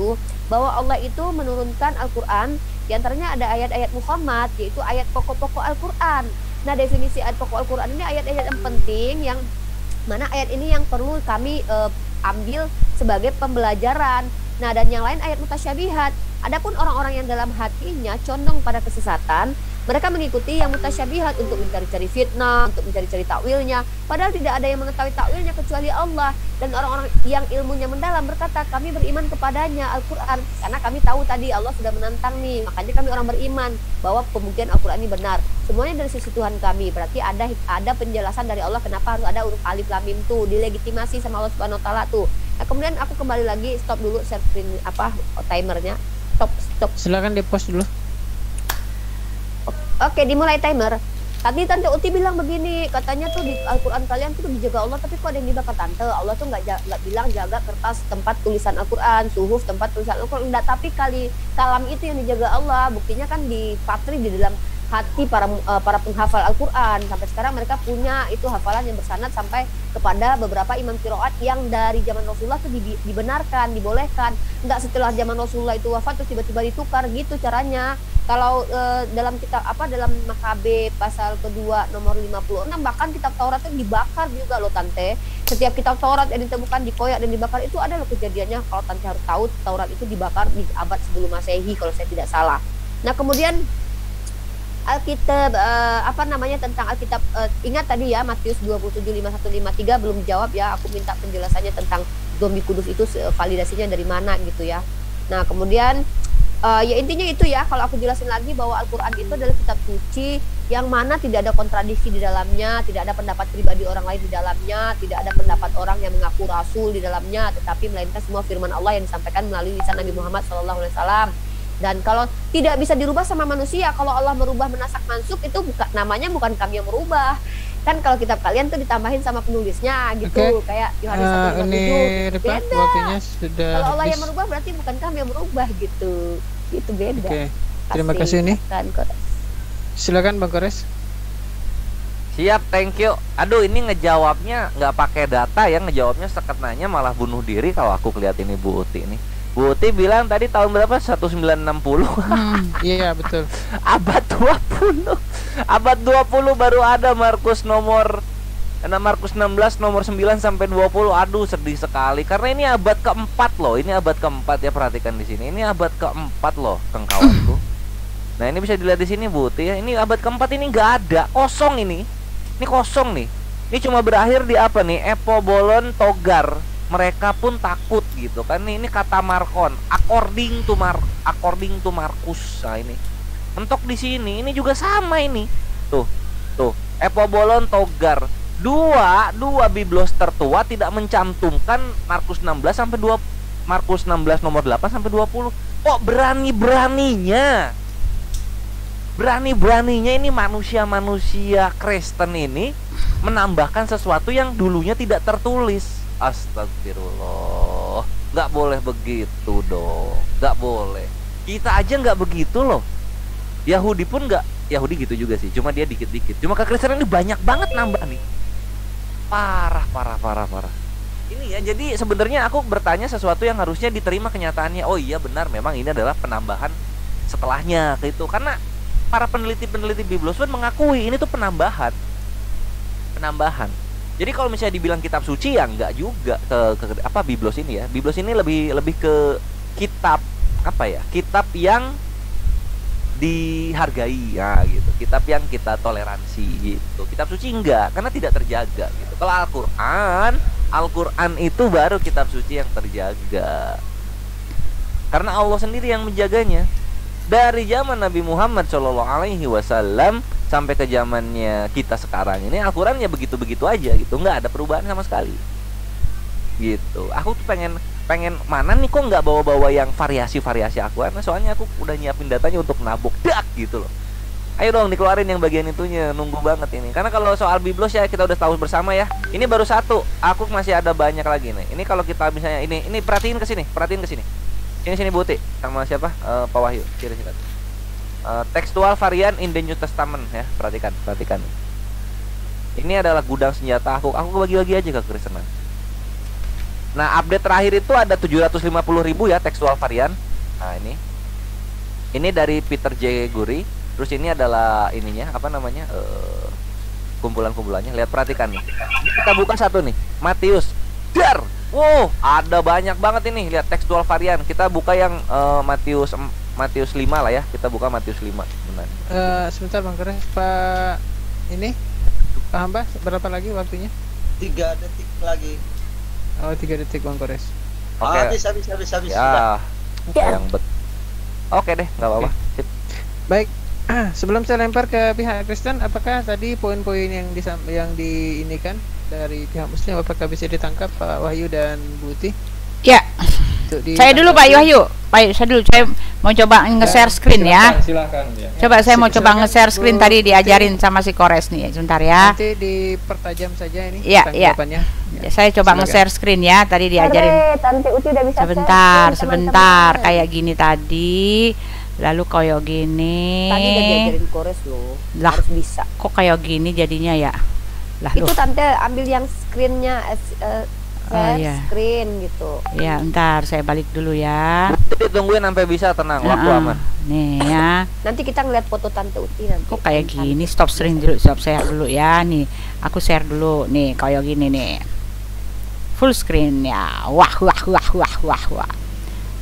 bahwa Allah itu menurunkan Al-Quran, diantaranya ada ayat-ayat Muhammad, yaitu ayat pokok-pokok Al-Quran. Nah, definisi ayat pokok Al-Quran ini ayat-ayat yang penting, yang mana ayat ini yang perlu kami ambil sebagai pembelajaran. Nah, dan yang lain ayat mutasyabihat. Adapun orang-orang yang dalam hatinya condong pada kesesatan, Mereka mengikuti yang mutasyabihat untuk mencari-cari fitnah, untuk mencari-cari takwilnya. Padahal tidak ada yang mengetahui takwilnya kecuali Allah. Dan orang-orang yang ilmunya mendalam berkata, kami beriman kepadanya Al-Quran. Karena kami tahu tadi Allah sudah menantang nih. Makanya kami orang beriman bahwa pembuktian Al-Quran ini benar. Semuanya dari sisi Tuhan kami. Berarti ada penjelasan dari Allah kenapa harus ada huruf alif lam mim tuh. Dilegitimasi sama Allah Subhanahu Wa Taala tuh. Nah, kemudian aku kembali lagi, stop dulu share screen timernya. Stop. Silakan di post dulu. Oke, dimulai timer. Tadi Tante Uti bilang begini, katanya tuh di Al-Quran kalian tuh dijaga Allah, tapi kok ada yang dibakar Tante? Allah tuh nggak bilang jaga kertas tempat tulisan Al-Quran, suhuf tempat tulisan Al-Quran, enggak, tapi kalam itu yang dijaga Allah. Buktinya kan dipatri di dalam hati para penghafal Al-Quran. Sampai sekarang mereka punya itu hafalan yang bersanad sampai kepada beberapa imam qiraat yang dari zaman Rasulullah itu dibenarkan, dibolehkan. Enggak setelah zaman Rasulullah itu wafat terus tiba-tiba ditukar gitu caranya. Kalau dalam kitab dalam Makabe pasal kedua nomor 56, bahkan kitab Taurat itu dibakar juga loh Tante. Setiap kitab Taurat yang ditemukan dikoyak dan dibakar itu ada loh kejadiannya. Kalau Tante harus tahu, Taurat itu dibakar di abad sebelum Masehi kalau saya tidak salah. Nah, kemudian Alkitab tentang Alkitab, ingat tadi ya Matius 27:51-53 belum jawab ya, aku minta penjelasannya tentang zombie kudus itu validasinya dari mana gitu ya. Nah, kemudian ya intinya itu ya, kalau aku jelasin lagi bahwa Al-Quran itu adalah kitab suci yang mana tidak ada kontradiksi di dalamnya, tidak ada pendapat pribadi orang lain di dalamnya, tidak ada pendapat orang yang mengaku rasul di dalamnya, tetapi melainkan semua firman Allah yang disampaikan melalui lisan Nabi Muhammad SAW. Dan kalau tidak bisa dirubah sama manusia, kalau Allah merubah menasak mansuk itu bukan kami yang merubah. Kan kalau kitab kalian tuh ditambahin sama penulisnya gitu, kayak Yohanes 1:27. Beda. Kalau Allah yang merubah berarti bukan kami yang merubah gitu. Itu beda. Terima kasih nih. Silakan Bang Kores. Siap, thank you. Aduh, ini ngejawabnya nggak pakai data ya, ngejawabnya seket nanya malah bunuh diri kalau aku lihat ini Bu Uti nih. Bu Uti bilang tadi tahun berapa? 1960. Iya, betul. Abad 20. Abad 20 baru ada Markus 16 nomor 9 sampai 20. Aduh, sedih sekali karena ini abad keempat loh. Ini abad keempat ya, perhatikan di sini. Ini abad keempat loh, kawanku. Nah, ini bisa dilihat di sini Bu Uti ya. Ini abad keempat ini nggak ada, kosong ini. Ini kosong nih. Ini cuma berakhir di apa nih? Epobolon Togar. Mereka pun takut gitu kan. Ini kata Markon, according to Markus. Nah, ini mentok di sini. Ini juga sama ini. Tuh. Epobolon Togar. Dua biblos tertua tidak mencantumkan Markus 16 sampai 2 Markus 16 nomor 8 sampai 20. Kok berani-beraninya ini manusia Kristen ini menambahkan sesuatu yang dulunya tidak tertulis. Astagfirullah, nggak boleh begitu dong, nggak boleh. Kita aja nggak begitu loh. Yahudi pun nggak, Yahudi gitu juga sih, cuma dia dikit-dikit. Cuma kekristenan ini banyak banget nambah nih. Parah. Ini ya, jadi sebenarnya aku bertanya sesuatu yang harusnya diterima kenyataannya. Oh iya benar, memang ini adalah penambahan setelahnya gitu. Karena para peneliti biblos pun mengakui ini tuh penambahan. Jadi kalau misalnya dibilang kitab suci ya enggak juga ke biblos ini ya. Biblos ini lebih ke kitab Kitab yang dihargai ya gitu. Kitab yang kita toleransi gitu. Kitab suci enggak, karena tidak terjaga gitu. Kalau Al-Qur'an itu baru kitab suci yang terjaga. Karena Allah sendiri yang menjaganya. Dari zaman Nabi Muhammad SAW sampai ke zamannya kita sekarang ini, Al-Quran ya begitu-begitu aja gitu, nggak ada perubahan sama sekali gitu. Aku tuh pengen mana nih kok nggak bawa-bawa yang variasi Al-Quran, soalnya aku udah nyiapin datanya untuk nabok gitu loh. Ayo dong dikeluarin yang bagian itunya, nunggu banget ini. Karena kalau soal biblos ya kita udah tahu bersama ya. Ini baru satu, aku masih ada banyak lagi nih. Ini kalau kita misalnya ini perhatiin ke sini. Sini Bu Uti sama siapa? Pak Wahyu, kiri silakan. Tekstual varian in the New Testament ya, perhatikan. Ini adalah gudang senjata aku bagi-bagi aja ke Kristenan. Nah, update terakhir itu ada 750.000 ya tekstual varian. Nah, ini dari Peter J. Guri. Terus ini adalah ininya kumpulan-kumpulannya. Lihat, perhatikan nih. Kita buka satu nih, Matius. Dar. Wow, ada banyak banget ini. Lihat tekstual varian. Kita buka yang Matius Matius 5 lah ya. Kita buka Matius 5. Benar. Sebentar Bang Kores, Pak ini Pak Hamba berapa lagi waktunya? 3 detik lagi. Oh 3 detik Bang Kores. Oke. Habis. Ya. Yang Oke deh, nggak apa-apa. Sip. Baik. Sebelum saya lempar ke pihak Kristen, apakah tadi poin-poin yang diinikan dari pihak Muslim apakah bisa ditangkap Pak Wahyu dan Bu Uti? Ya. Saya dulu Pak Wahyu. Saya mau coba nge-share screen ya. Silakan ya. Coba saya mau coba nge-share screen tadi diajarin sama si Kores nih. Sebentar ya. Nanti dipertajam saja ini Iya. tanggapannya. Ya. Saya coba nge-share screen ya. Tadi diajarin. Tante Uti udah bisa Sebentar, share screen, sebentar. teman-teman. Kayak gini tadi. Lalu kayak gini. Tadi udah diajarin Kores loh. Lah. Harus bisa. Kok kayak gini jadinya ya? Lah Itu loh. tante ambil yang screennya share iya. screen gitu. Ya, ntar saya balik dulu ya. Ditungguin sampai bisa, tenang, waktu Heeh. aman. Nih ya. Nanti kita ngeliat foto tante Uti nanti. Kok kayak gini? Stop screen dulu, stop share dulu ya. Nih, aku share dulu. Nih, kayak gini nih. Full screen ya. Wah.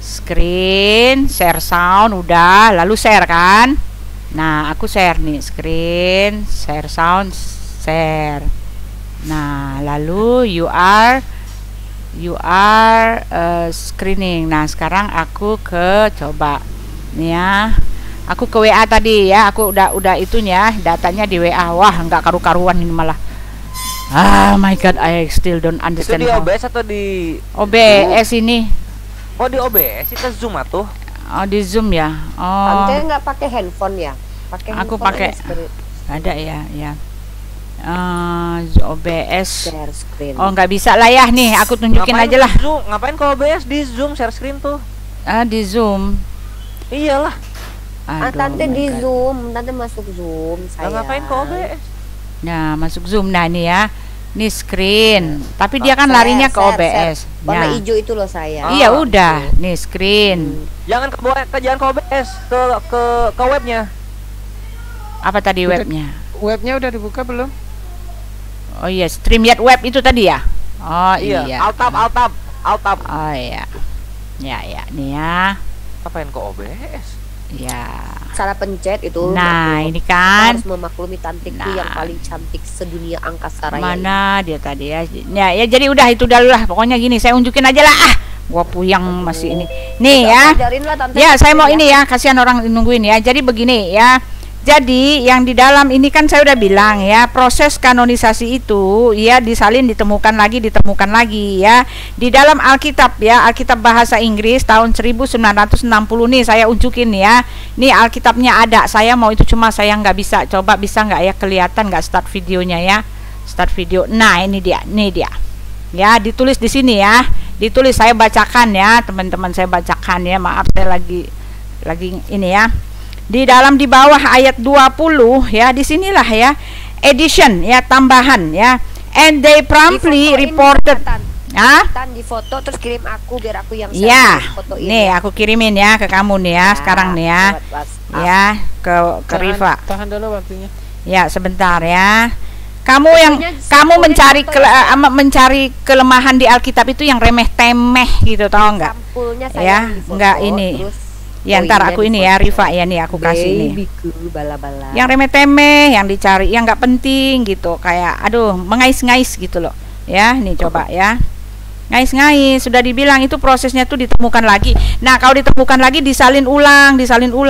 Screen, share sound udah, lalu share kan? Nah, aku share nih, screen, share sound, share. Nah, lalu you are screening. Nah, sekarang aku coba nih ya. Aku ke WA tadi ya. Aku udah itunya, datanya di WA. Wah, nggak karu-karuan ini malah. Ah, my god, I still don't Itu understand. di OBS atau di OBS ini. Oh, di OBS kita Zoom atuh. Oh, di Zoom ya. Tante Oh, nggak pakai handphone ya? Pakai Aku handphone pakai. aja screen. ada ya. OBS. Share screen. Oh, nggak bisa lah ya. Nih, aku tunjukin Ngapain aja lah. Zoom? Ngapain ke OBS di Zoom share screen tuh? Di Zoom. Iyalah. Aduh, Tante my di God. Zoom, tante masuk Zoom saya. Ngapain ke OBS? Nah, masuk Zoom. Nah, ini ya. Ini screen. Tapi dia kan Share, larinya ke share, OBS. share. Warna Nah. hijau itu loh saya. Iya, Ah, udah. Nih screen. Jangan jangan ke OBS, ke webnya. Apa tadi Udah. webnya? Webnya udah dibuka belum? Oh iya, StreamYard web itu tadi ya? Oh iya. Alt tab. Oh iya. Ya, nih ya. Ngapain ke OBS? Ya. Cara pencet itu. Nah, Aduh, ini kita kan. harus memaklumi tanteku Nah. yang paling cantik sedunia angkasa raya. Mana dia tadi ya? Ya jadi udah itu dulu lah. Pokoknya gini, saya unjukin aja lah. Gua puyang masih ini. Nih ya. Ajarin lah tante. Ya, saya mau ini ya, kasihan orang nungguin ya. Jadi begini ya. Jadi yang di dalam ini kan saya udah bilang ya, proses kanonisasi itu ya disalin ditemukan lagi ya. Di dalam Alkitab ya, Alkitab bahasa Inggris tahun 1960 nih saya unjukin ya. Nih Alkitabnya ada. Saya mau itu cuma saya nggak bisa. Coba bisa nggak ya, kelihatan nggak start videonya ya? Start video. Nah, ini dia. Ya, ditulis di sini ya. Ditulis, saya bacakan ya, teman-teman, saya bacakan ya. Maaf saya lagi ini ya. Di bawah ayat 20 ya, disinilah ya, edition ya, tambahan ya. And they promptly reported. Tan di foto terus kirim aku biar aku yang Ya, fotoin. nih aku kirimin ya ke kamu nih ya, sekarang nih ya. lewat WhatsApp. Ya, ke Riva. Tahan dulu waktunya. Ya, sebentar ya. Kamu Sampulnya mencari kelemahan di Alkitab itu yang remeh-temeh gitu, tau nggak? Sampulnya saya Ya, di foto, nggak ini. terus Ya, ntar aku ini ya, Riva ya, nih aku kasih nih. Babyku bala-bala. Yang remeh-temeh, yang dicari, yang nggak penting gitu, kayak aduh mengais-ngais gitu loh ya. Nih coba ya, ngais-ngais, sudah dibilang itu prosesnya tuh ditemukan lagi. Nah, kalau ditemukan lagi disalin ulang.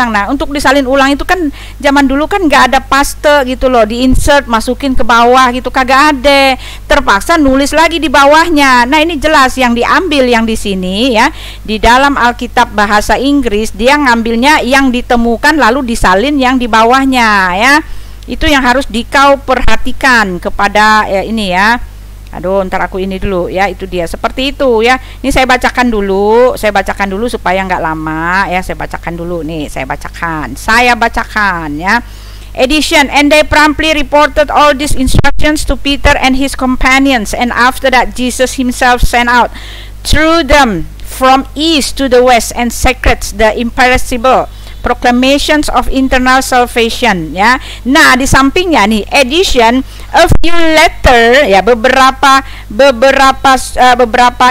Nah, untuk disalin ulang itu kan zaman dulu kan nggak ada paste gitu loh, diinsert masukin ke bawah gitu, kagak ada, terpaksa nulis lagi di bawahnya. Nah, ini jelas yang diambil yang di sini ya, di dalam Alkitab bahasa Inggris dia ngambilnya yang ditemukan lalu disalin yang di bawahnya ya. Itu yang harus dikau perhatikan kepada ini ya. Aduh, ntar aku ini dulu ya, itu dia seperti itu ya. Ini saya bacakan dulu supaya nggak lama ya. Saya bacakan dulu nih, saya bacakan ya. Edition, and they promptly reported all these instructions to Peter and his companions, and after that Jesus himself sent out through them from east to the west and secrets the imperishable proclamations of internal salvation ya. Nah, di sampingnya nih edition a few letter ya, beberapa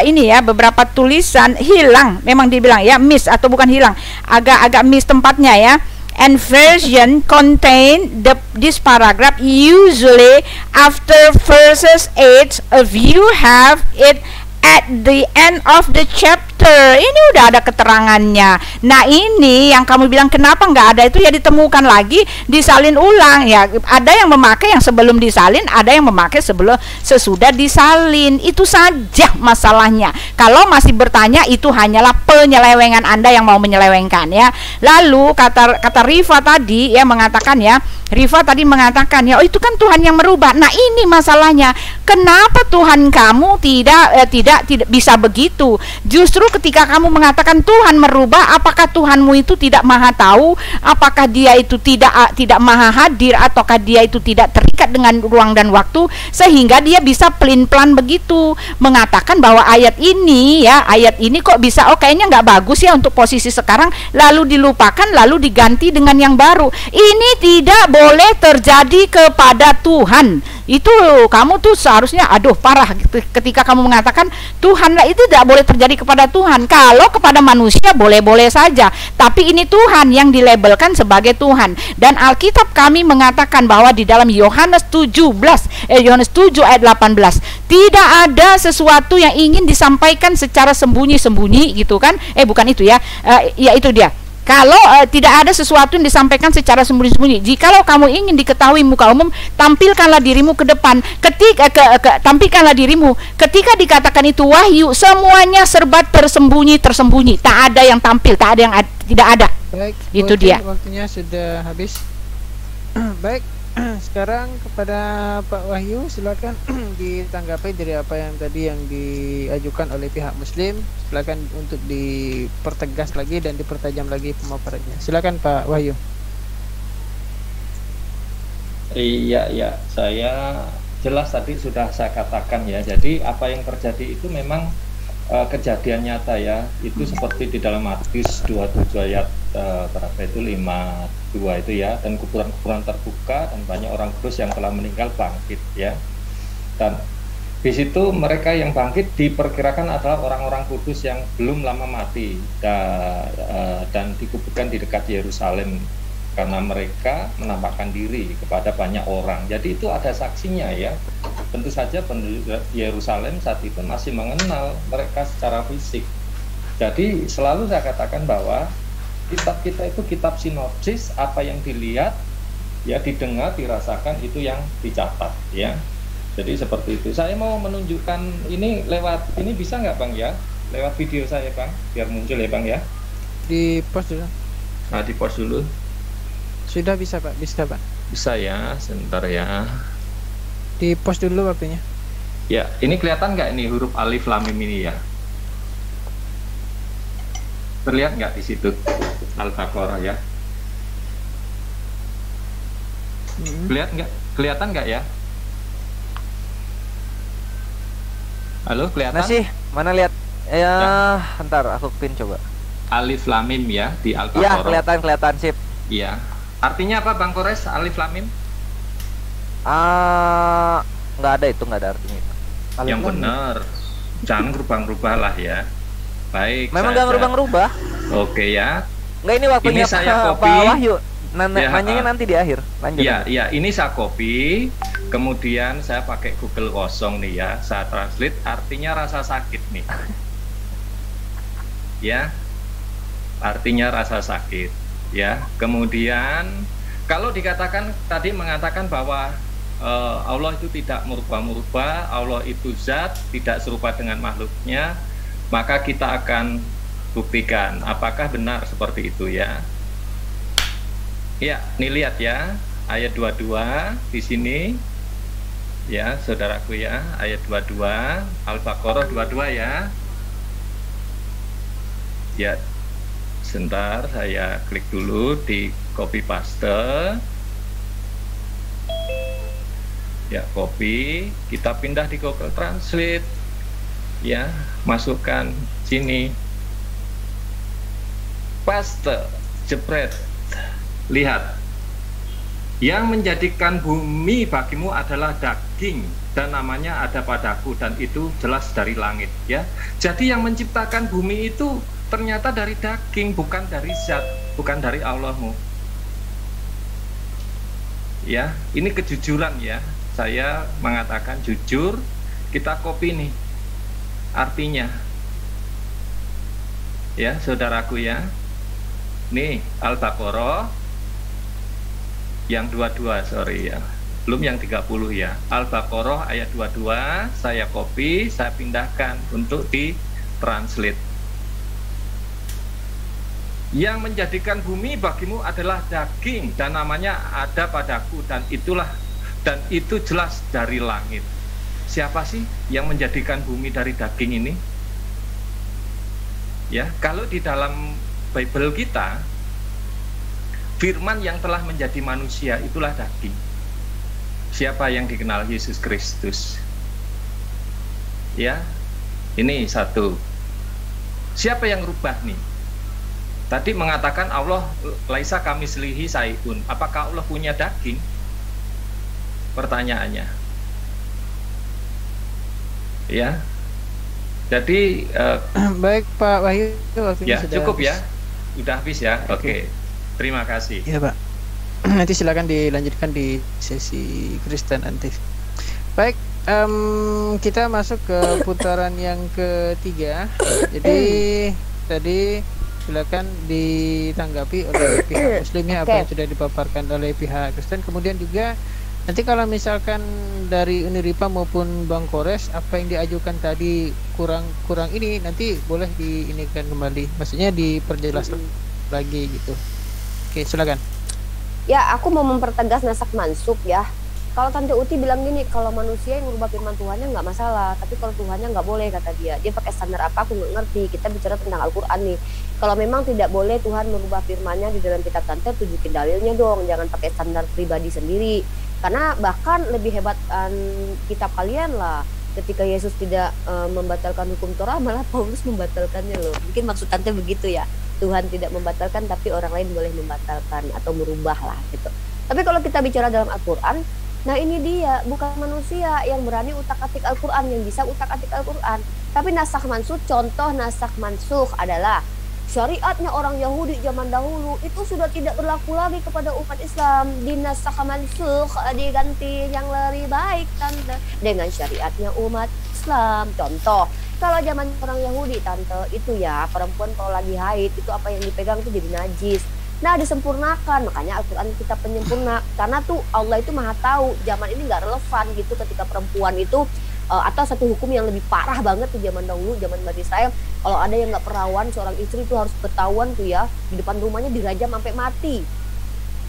ini ya, beberapa tulisan hilang, memang dibilang ya miss atau bukan hilang, agak miss tempatnya ya. And version contain this paragraph usually after verses 8 if you have it at the end of the chapter. Ini udah ada keterangannya. Nah, ini yang kamu bilang kenapa nggak ada itu ya, ditemukan lagi, disalin ulang ya. Ada yang memakai yang sebelum disalin, ada yang memakai sesudah disalin. Itu saja masalahnya. Kalau masih bertanya, itu hanyalah penyelewengan Anda yang mau menyelewengkan ya. Lalu kata Rifa tadi ya mengatakan ya, Rifa tadi mengatakan ya, oh itu kan Tuhan yang merubah. Nah, ini masalahnya. Kenapa Tuhan kamu tidak bisa begitu? Justru ketika kamu mengatakan Tuhan merubah, apakah Tuhanmu itu tidak maha tahu? Apakah dia itu tidak maha hadir? Ataukah dia itu tidak terikat dengan ruang dan waktu sehingga dia bisa pelin-pelan begitu mengatakan bahwa ayat ini kok bisa kayaknya nggak bagus ya untuk posisi sekarang, lalu dilupakan, lalu diganti dengan yang baru. Ini tidak boleh terjadi kepada Tuhan. Itu kamu tuh seharusnya parah ketika kamu mengatakan Tuhanlah, itu tidak boleh terjadi kepada Tuhan. Kalau kepada manusia boleh-boleh saja, tapi ini Tuhan yang dilabelkan sebagai Tuhan. Dan Alkitab kami mengatakan bahwa di dalam Yohanes 7 ayat 18 tidak ada sesuatu yang ingin disampaikan secara sembunyi-sembunyi gitu kan. Bukan itu ya. Ya itu dia. Kalau tidak ada sesuatu yang disampaikan secara sembunyi-sembunyi. Jikalau kamu ingin diketahui muka umum, tampilkanlah dirimu ke depan. Tampilkanlah dirimu. Ketika dikatakan itu wahyu, semuanya serba tersembunyi. Tak ada yang tampil, tak ada yang tidak ada. Baik, itu dia. Waktunya sudah habis. Baik, sekarang kepada Pak Wahyu silakan ditanggapi dari apa yang tadi yang diajukan oleh pihak Muslim. Silakan untuk dipertegas lagi dan dipertajam lagi pemaparannya. Silakan Pak Wahyu. Iya, saya jelas tadi sudah saya katakan ya. Jadi apa yang terjadi itu memang kejadian nyata ya. Itu seperti di dalam Matius 27 ayat berapa itu 52 itu ya. Dan kuburan-kuburan terbuka dan banyak orang kudus yang telah meninggal bangkit ya. Dan di situ mereka yang bangkit diperkirakan adalah orang-orang kudus yang belum lama mati dan dikuburkan di dekat Yerusalem karena mereka menampakkan diri kepada banyak orang. Jadi itu ada saksinya ya. Tentu saja penduduk Yerusalem saat itu masih mengenal mereka secara fisik. Jadi selalu saya katakan bahwa kitab kita itu kitab sinopsis, apa yang dilihat ya, didengar, dirasakan, itu yang dicatat ya. Jadi seperti itu. Saya mau menunjukkan ini lewat ini, bisa nggak Bang ya? Lewat video saya Bang, biar muncul ya Bang ya. Di post dulu. Nah, di post dulu. Sudah bisa Pak, bisa Pak. Bisa ya, sebentar ya. Di post dulu waktunya. Ya, ini kelihatan nggak ini huruf alif lam mim ini ya? Terlihat nggak di situ Al-Baqarah ya? Kelihatan nggak ya? Halo, kelihatan? Masih, mana lihat? Ntar aku pin coba. Alif lam mim ya di Ya, Al-Baqarah. kelihatan sip. Iya. Artinya apa Bang Kores, alif lam mim? Nggak ada artinya itu. Yang benar. Jangan rubah-rubah lah ya. Baik. Memang nggak ngerubah-ngerubah. Oke ya. Nggak, ini waktunya Ini saya Pak copy. Wahyu. Nanyanya nanti di akhir. Lanjut. Iya, ini saya copy. Kemudian saya pakai Google kosong nih ya, saya translate, artinya rasa sakit nih. Ya, artinya rasa sakit. Ya, kemudian kalau dikatakan tadi mengatakan bahwa Allah itu tidak merubah-merubah, Allah itu zat, tidak serupa dengan makhluknya, maka kita akan buktikan apakah benar seperti itu ya. Ya, nih lihat ya, ayat 22 di sini. Ya, saudaraku ya, ayat 22 Al-Baqarah 22 ya. Ya, sebentar saya klik dulu di copy paste. Ya, copy, kita pindah di Google Translate. Ya, masukkan sini. Paste. Jepret. Lihat. Yang menjadikan bumi bagimu adalah daging dan namanya ada padaku, dan itu jelas dari langit, ya. Jadi yang menciptakan bumi itu ternyata dari daging, bukan dari zat, bukan dari Allahmu. Ya, ini kejujuran ya. Saya mengatakan jujur, kita copy nih. Artinya. Ya, saudaraku ya. Nih, Al-Baqarah yang 22, sorry ya, belum yang 30 ya. Al-Baqarah ayat 22 saya copy, saya pindahkan untuk ditranslate. Yang menjadikan bumi bagimu adalah daging dan namanya ada padaku, dan itu jelas dari langit. Siapa sih yang menjadikan bumi dari daging ini? Ya, kalau di dalam Bible kita, firman yang telah menjadi manusia itulah daging. Siapa yang dikenal Yesus Kristus? Ya, ini satu. Siapa yang rubah nih? Tadi mengatakan Allah laisa kamislihi syai'un. Apakah Allah punya daging? Pertanyaannya. Ya. Jadi baik Pak Wahyu, waktunya ya sudah cukup habis. ya. Udah habis ya. Oke. Terima kasih. Iya Pak. Nanti silakan dilanjutkan di sesi Kristen nanti. Baik, kita masuk ke putaran yang ketiga. Jadi tadi silakan ditanggapi oleh pihak Muslimnya apa yang sudah dipaparkan oleh pihak Kristen. Kemudian juga nanti kalau misalkan dari Uniripa maupun Bang Kores apa yang diajukan tadi kurang ini, nanti boleh diinikan kembali. Maksudnya diperjelas lagi gitu. Oke, silakan. Ya, aku mau mempertegas nasak mansuk ya. Kalau Tante Uti bilang gini, kalau manusia yang merubah firman Tuhannya nggak masalah, tapi kalau Tuhannya nggak boleh, kata dia. Dia pakai standar apa aku nggak ngerti. Kita bicara tentang Al-Quran nih. Kalau memang tidak boleh Tuhan merubah firman-Nya di dalam kitab Tante, tunjukin dalilnya dong. Jangan pakai standar pribadi sendiri. Karena bahkan lebih hebat kitab kalian lah. Ketika Yesus tidak membatalkan hukum Torah, malah Paulus membatalkannya loh. Mungkin maksud Tante begitu ya. Tuhan tidak membatalkan, tapi orang lain boleh membatalkan atau merubah lah gitu. Tapi kalau kita bicara dalam Al-Quran, nah ini dia, bukan manusia yang berani utak-atik Al-Quran, yang bisa utak-atik Al-Quran. Tapi nasakh mansukh, contoh nasakh mansukh adalah syariatnya orang Yahudi zaman dahulu itu sudah tidak berlaku lagi kepada umat Islam. Dinasakh mansukh, diganti yang lebih baik Tante dengan syariatnya umat Islam. Contoh, kalau zaman orang Yahudi Tante, itu ya perempuan kalau lagi haid itu apa yang dipegang itu jadi najis. Nah, disempurnakan, makanya Al-Quran kita penyempurna. Karena tuh Allah itu maha tahu zaman ini nggak relevan gitu ketika perempuan itu atau satu hukum yang lebih parah banget di zaman dahulu, zaman Bani Israel. Kalau ada yang nggak perawan, seorang istri itu harus ketahuan tuh ya, di depan rumahnya dirajam sampai mati.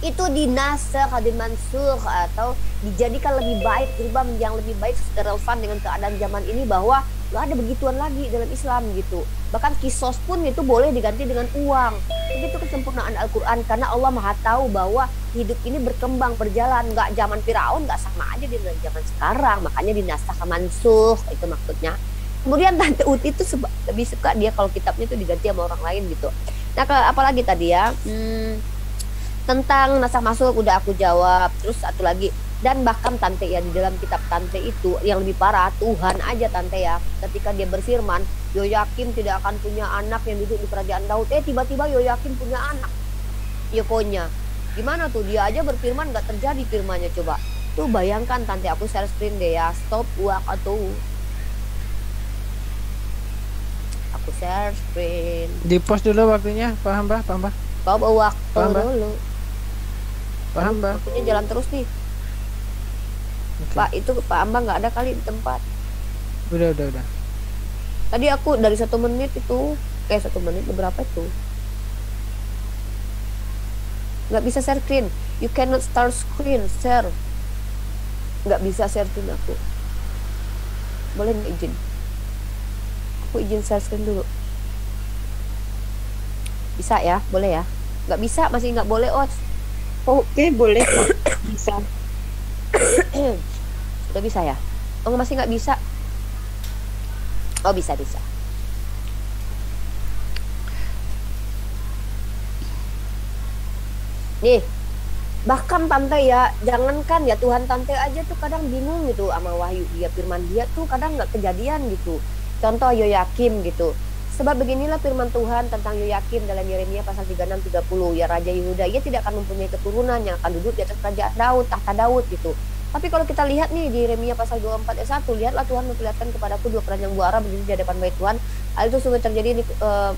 Itu dinasakh, dimansukh, atau dijadikan lebih baik, berubah menjadi yang lebih baik, relevan dengan keadaan zaman ini, bahwa nggak ada begituan lagi dalam Islam gitu. Bahkan kisos pun itu boleh diganti dengan uang. Begitu kesempurnaan Al-Quran, karena Allah maha tahu bahwa hidup ini berkembang, berjalan. Nggak zaman Firaun, nggak sama aja dengan zaman sekarang. Makanya dinasakh mansukh, itu maksudnya. Kemudian Tante Uti itu lebih suka dia kalau kitabnya itu diganti sama orang lain gitu. Nah, apalagi tadi ya, tentang nasakh mansukh udah aku jawab. Terus satu lagi, dan bahkan Tante ya, di dalam kitab Tante itu yang lebih parah, Tuhan aja Tante ya, ketika dia berfirman Yoyakim tidak akan punya anak yang duduk di kerajaan Daud, tiba-tiba Yoyakim punya anak Yekonya. Gimana tuh, dia aja berfirman nggak terjadi firmannya. Coba tuh bayangkan Tante, aku share screen deh ya, stop waktu, aku share screen, Di post dulu waktunya, paham Mbak? coba waktu Paham, Mbak? dulu, Paham Mbak? waktunya jalan terus nih. Okay. Pak, itu Pak Amba nggak ada kali di tempat. Udah. Tadi aku dari 1 menit itu, 1 menit beberapa itu nggak bisa share screen. You cannot start screen share. Nggak bisa share screen aku. Boleh nggak izin? Aku izin share screen dulu. Bisa ya? Boleh ya? Nggak bisa, masih nggak boleh Os. Oke, boleh. Bisa. Udah bisa ya? Oh, masih nggak bisa? Oh, bisa. Nih, bahkan tante ya, jangankan ya Tuhan tante aja tuh kadang bingung gitu sama wahyu dia firman dia tuh kadang nggak kejadian gitu. Contoh Yoyakim gitu. Sebab beginilah firman Tuhan tentang Yoyakim dalam Yeremia pasal 36-30. Ya Raja Yehuda, ia tidak akan mempunyai keturunan yang akan duduk di atas kerajaan Daud, tahta Daud gitu. Tapi kalau kita lihat nih di Yeremia pasal 24 ayat 1, lihatlah Tuhan memperlihatkan kepadaku dua keranjang buara berdiri di hadapan bait Tuhan. Hal itu sungguh terjadi di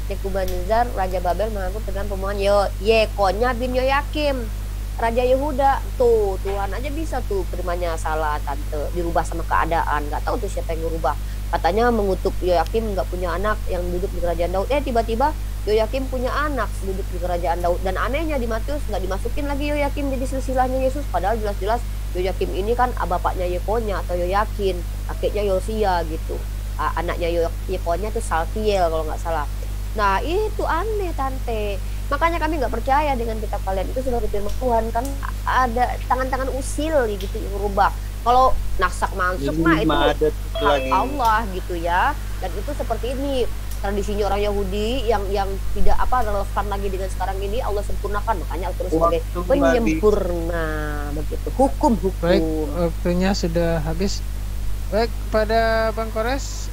Nebukadnezar Raja Babel mengangkut dengan pemohon Yekonya bin Yoyakim Raja Yehuda. Tuh Tuhan aja bisa tuh firmannya salah tante, dirubah sama keadaan. Nggak tahu tuh siapa yang merubah. Katanya mengutuk Yoyakim nggak punya anak yang duduk di kerajaan Daud. Tiba-tiba Yoyakim punya anak duduk di kerajaan Daud. Dan anehnya di Matius nggak dimasukin lagi Yoyakim jadi silsilahnya Yesus. Padahal jelas-jelas Yoyakim ini kan bapaknya Yekonya atau Yoyakin, kakeknya Yosia gitu. Anaknya Yekonya itu Saltiel kalau nggak salah. Nah itu aneh tante. Makanya kami nggak percaya dengan kitab kalian itu sudah firman Tuhan, kan ada tangan-tangan usil gitu yang merubah. Kalau nasak masuk mah itu hak Allah gitu ya. Dan itu seperti ini tradisinya orang Yahudi yang tidak relevan lagi dengan sekarang ini, Allah sempurnakan, makanya Al-Quran sebagai penyempurna begitu. Hukum. Baik, waktunya sudah habis. Baik, pada Bang Kores,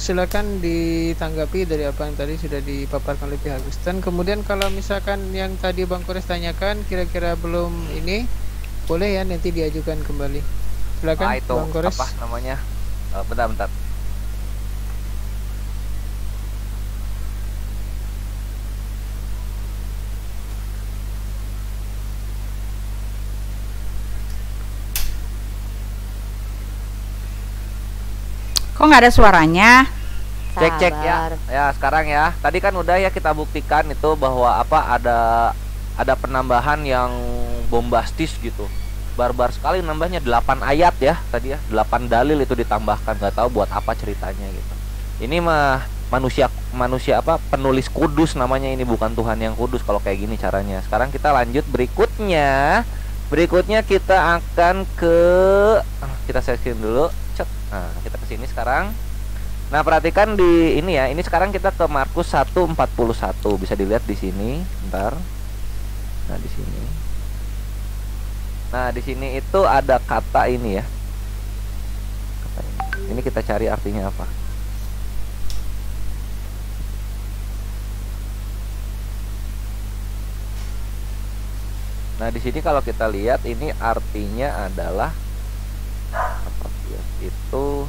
silakan ditanggapi dari apa yang tadi sudah dipaparkan oleh pihak Kristen. Kemudian kalau misalkan yang tadi Bang Kores tanyakan kira-kira belum ini, boleh ya nanti diajukan kembali. Silakan itu Bang Kores. Apa namanya? Bentar. Kok nggak ada suaranya? Cek ya. Ya sekarang ya. Tadi kan udah ya kita buktikan itu bahwa ada penambahan yang bombastis gitu. Barbar sekali nambahnya 8 ayat ya tadi ya. 8 dalil itu ditambahkan, nggak tahu buat apa ceritanya gitu. Ini mah manusia penulis kudus namanya, ini bukan Tuhan yang kudus kalau kayak gini caranya. Sekarang kita lanjut berikutnya. Berikutnya kita akan kita setting dulu. Nah, kita ke sini sekarang. Nah, perhatikan di ini ya. Ini sekarang kita ke Markus 1:41. Bisa dilihat di sini. Bentar. Nah, di sini. Nah, di sini itu ada kata ini ya. Kata ini. Ini kita cari artinya apa. Nah, di sini kalau kita lihat ini artinya adalah apa ya? Itu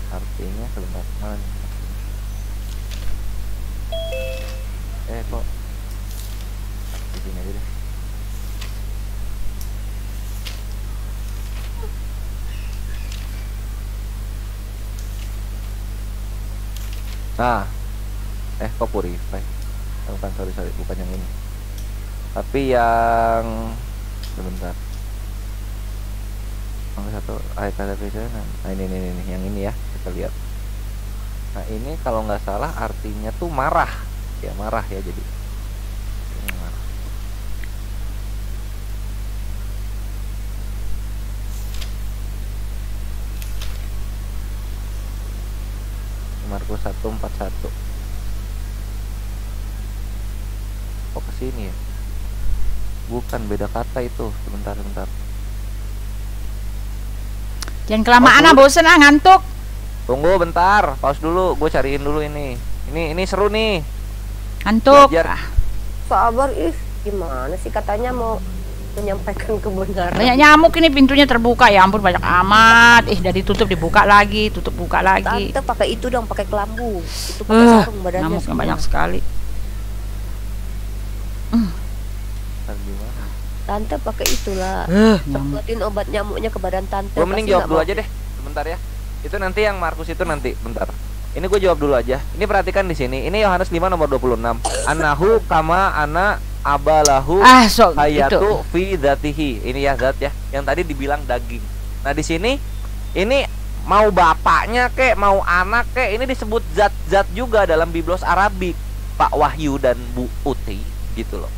artinya sebentar mana? Kok di sini aja deh. Nah, kok purify? Bukan, sorry, bukan yang ini. Tapi yang sebentar. Satu ayat kata nah ini yang ini ya, kita lihat. Nah ini kalau nggak salah artinya tuh marah ya, jadi ini marah. Markus 1:41. Kok kesini ya? Bukan, beda kata itu. Sebentar. Jangan kelamaan, bosen ngantuk. Tunggu bentar, pause dulu, gue cariin dulu ini. Ini seru nih. Ngantuk. Sabar gimana sih, katanya mau menyampaikan kebenaran. Banyak nyamuk ini, pintunya terbuka, ya ampun banyak amat. Udah ditutup dibuka lagi, tutup buka lagi. Tante pakai itu dong, pakai kelambu. Itu pakai sarung badannya. Nyamuknya banyak sekali. Tante pakai itulah. Semprotin obat nyamuknya ke badan tante. Gue mending jawab dulu aja deh, sebentar ya. Itu nanti yang Markus itu nanti, bentar. Ini gue jawab dulu aja. Ini perhatikan di sini. Ini Yohanes 5 nomor 26. Anahu kama ana abalahu hayatu fi dzatihi. Ini ya zat ya. Yang tadi dibilang daging. Nah, di sini ini mau bapaknya kek, mau anak kek, ini disebut zat-zat juga dalam Biblos Arabik. Pak Wahyu dan Bu Uti gitu loh.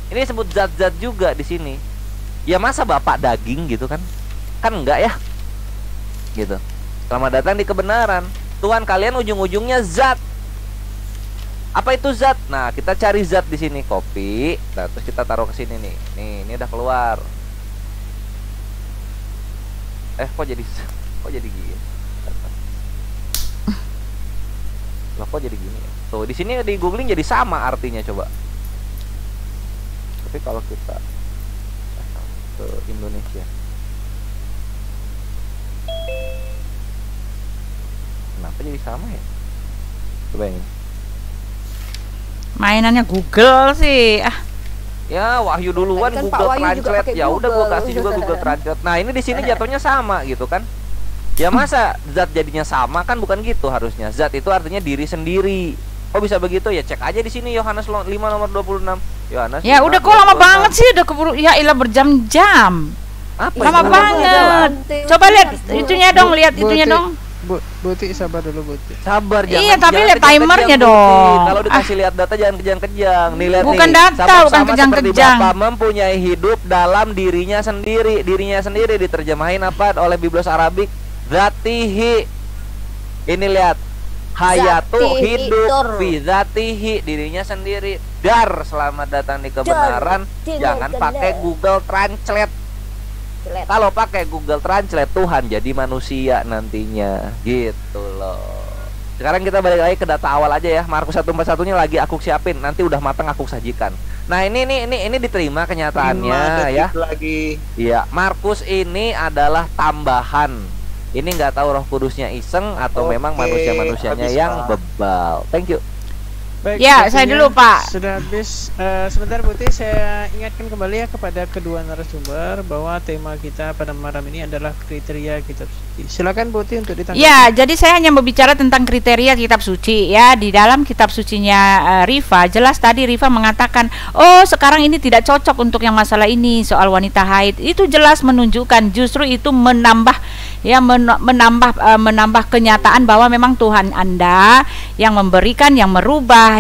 Ini disebut zat-zat juga di sini. Ya masa bapak daging gitu kan? Kan enggak ya? Gitu. Selamat datang di kebenaran. Tuhan kalian ujung-ujungnya zat. Apa itu zat? Nah, kita cari zat di sini, copy. Nah, terus kita taruh ke sini nih. Nih, ini udah keluar. Kok jadi gini? Loh, kok jadi gini? Tuh, di sini di googling jadi sama artinya, coba. Tapi kalau kita ke Indonesia, kenapa jadi sama ya? Coba ini. Mainannya Google sih. Ya, Wahyu duluan Kan Pak Google Wahyu juga Translate. pakai Ya udah, gua Google. kasih juga Google Translate. Nah, ini di sini jatuhnya sama gitu kan? Ya masa zat jadinya sama, kan bukan gitu harusnya. Zat itu artinya diri sendiri. Oh, bisa begitu ya? Cek aja di sini Yohanes 5 nomor 26. Yohanes. Ya 5, udah kok lama 26. banget sih, udah keburu ya ilah berjam-jam. Apa Lama itu? banget. Coba lihat itunya dong, lihat itunya dong. Buti sabar dulu Buti. Sabar, jangan. Iya, tapi jangan lihat kejang-kejang, timernya Buti. dong. Kalau dikasih lihat data jangan kejang-kejang. Nih lihat Bukan nih. data, Sama-sama bukan seperti kejang-kejang. Bapa mempunyai hidup dalam dirinya sendiri. Dirinya sendiri diterjemahin apa oleh Biblos Arabik? Zatihi. Ini lihat. Hayatu Zatihi, hidup dor. fi zatihi, dirinya sendiri. Dar, selamat datang di kebenaran. Dar, Jangan dar, pakai dar. Google Translate. Kalau pakai Google Translate, Tuhan jadi manusia nantinya, gitu loh. Sekarang kita balik lagi ke data awal aja ya. Markus 1:41-nya lagi aku siapin, nanti udah matang aku sajikan. Nah, ini diterima kenyataannya 5 ya. detik lagi. Iya, Markus ini adalah tambahan. Ini nggak tahu Roh Kudusnya iseng atau Oke, memang manusia-manusianya habis, yang Pak. bebal. Thank you. Baik, Ya, saya waktunya dulu, Pak. Sudah habis. Sebentar Buti, saya ingatkan kembali ya kepada kedua narasumber bahwa tema kita pada malam ini adalah kriteria kitab suci. Silakan Buti untuk ditanggapi. Ya, jadi saya hanya berbicara tentang kriteria kitab suci ya. Di dalam kitab sucinya Rifa, jelas tadi Rifa mengatakan, "Oh, sekarang ini tidak cocok untuk yang masalah ini soal wanita haid." Itu jelas menunjukkan justru itu menambah ya menambah kenyataan bahwa memang Tuhan Anda yang memberikan, yang merubah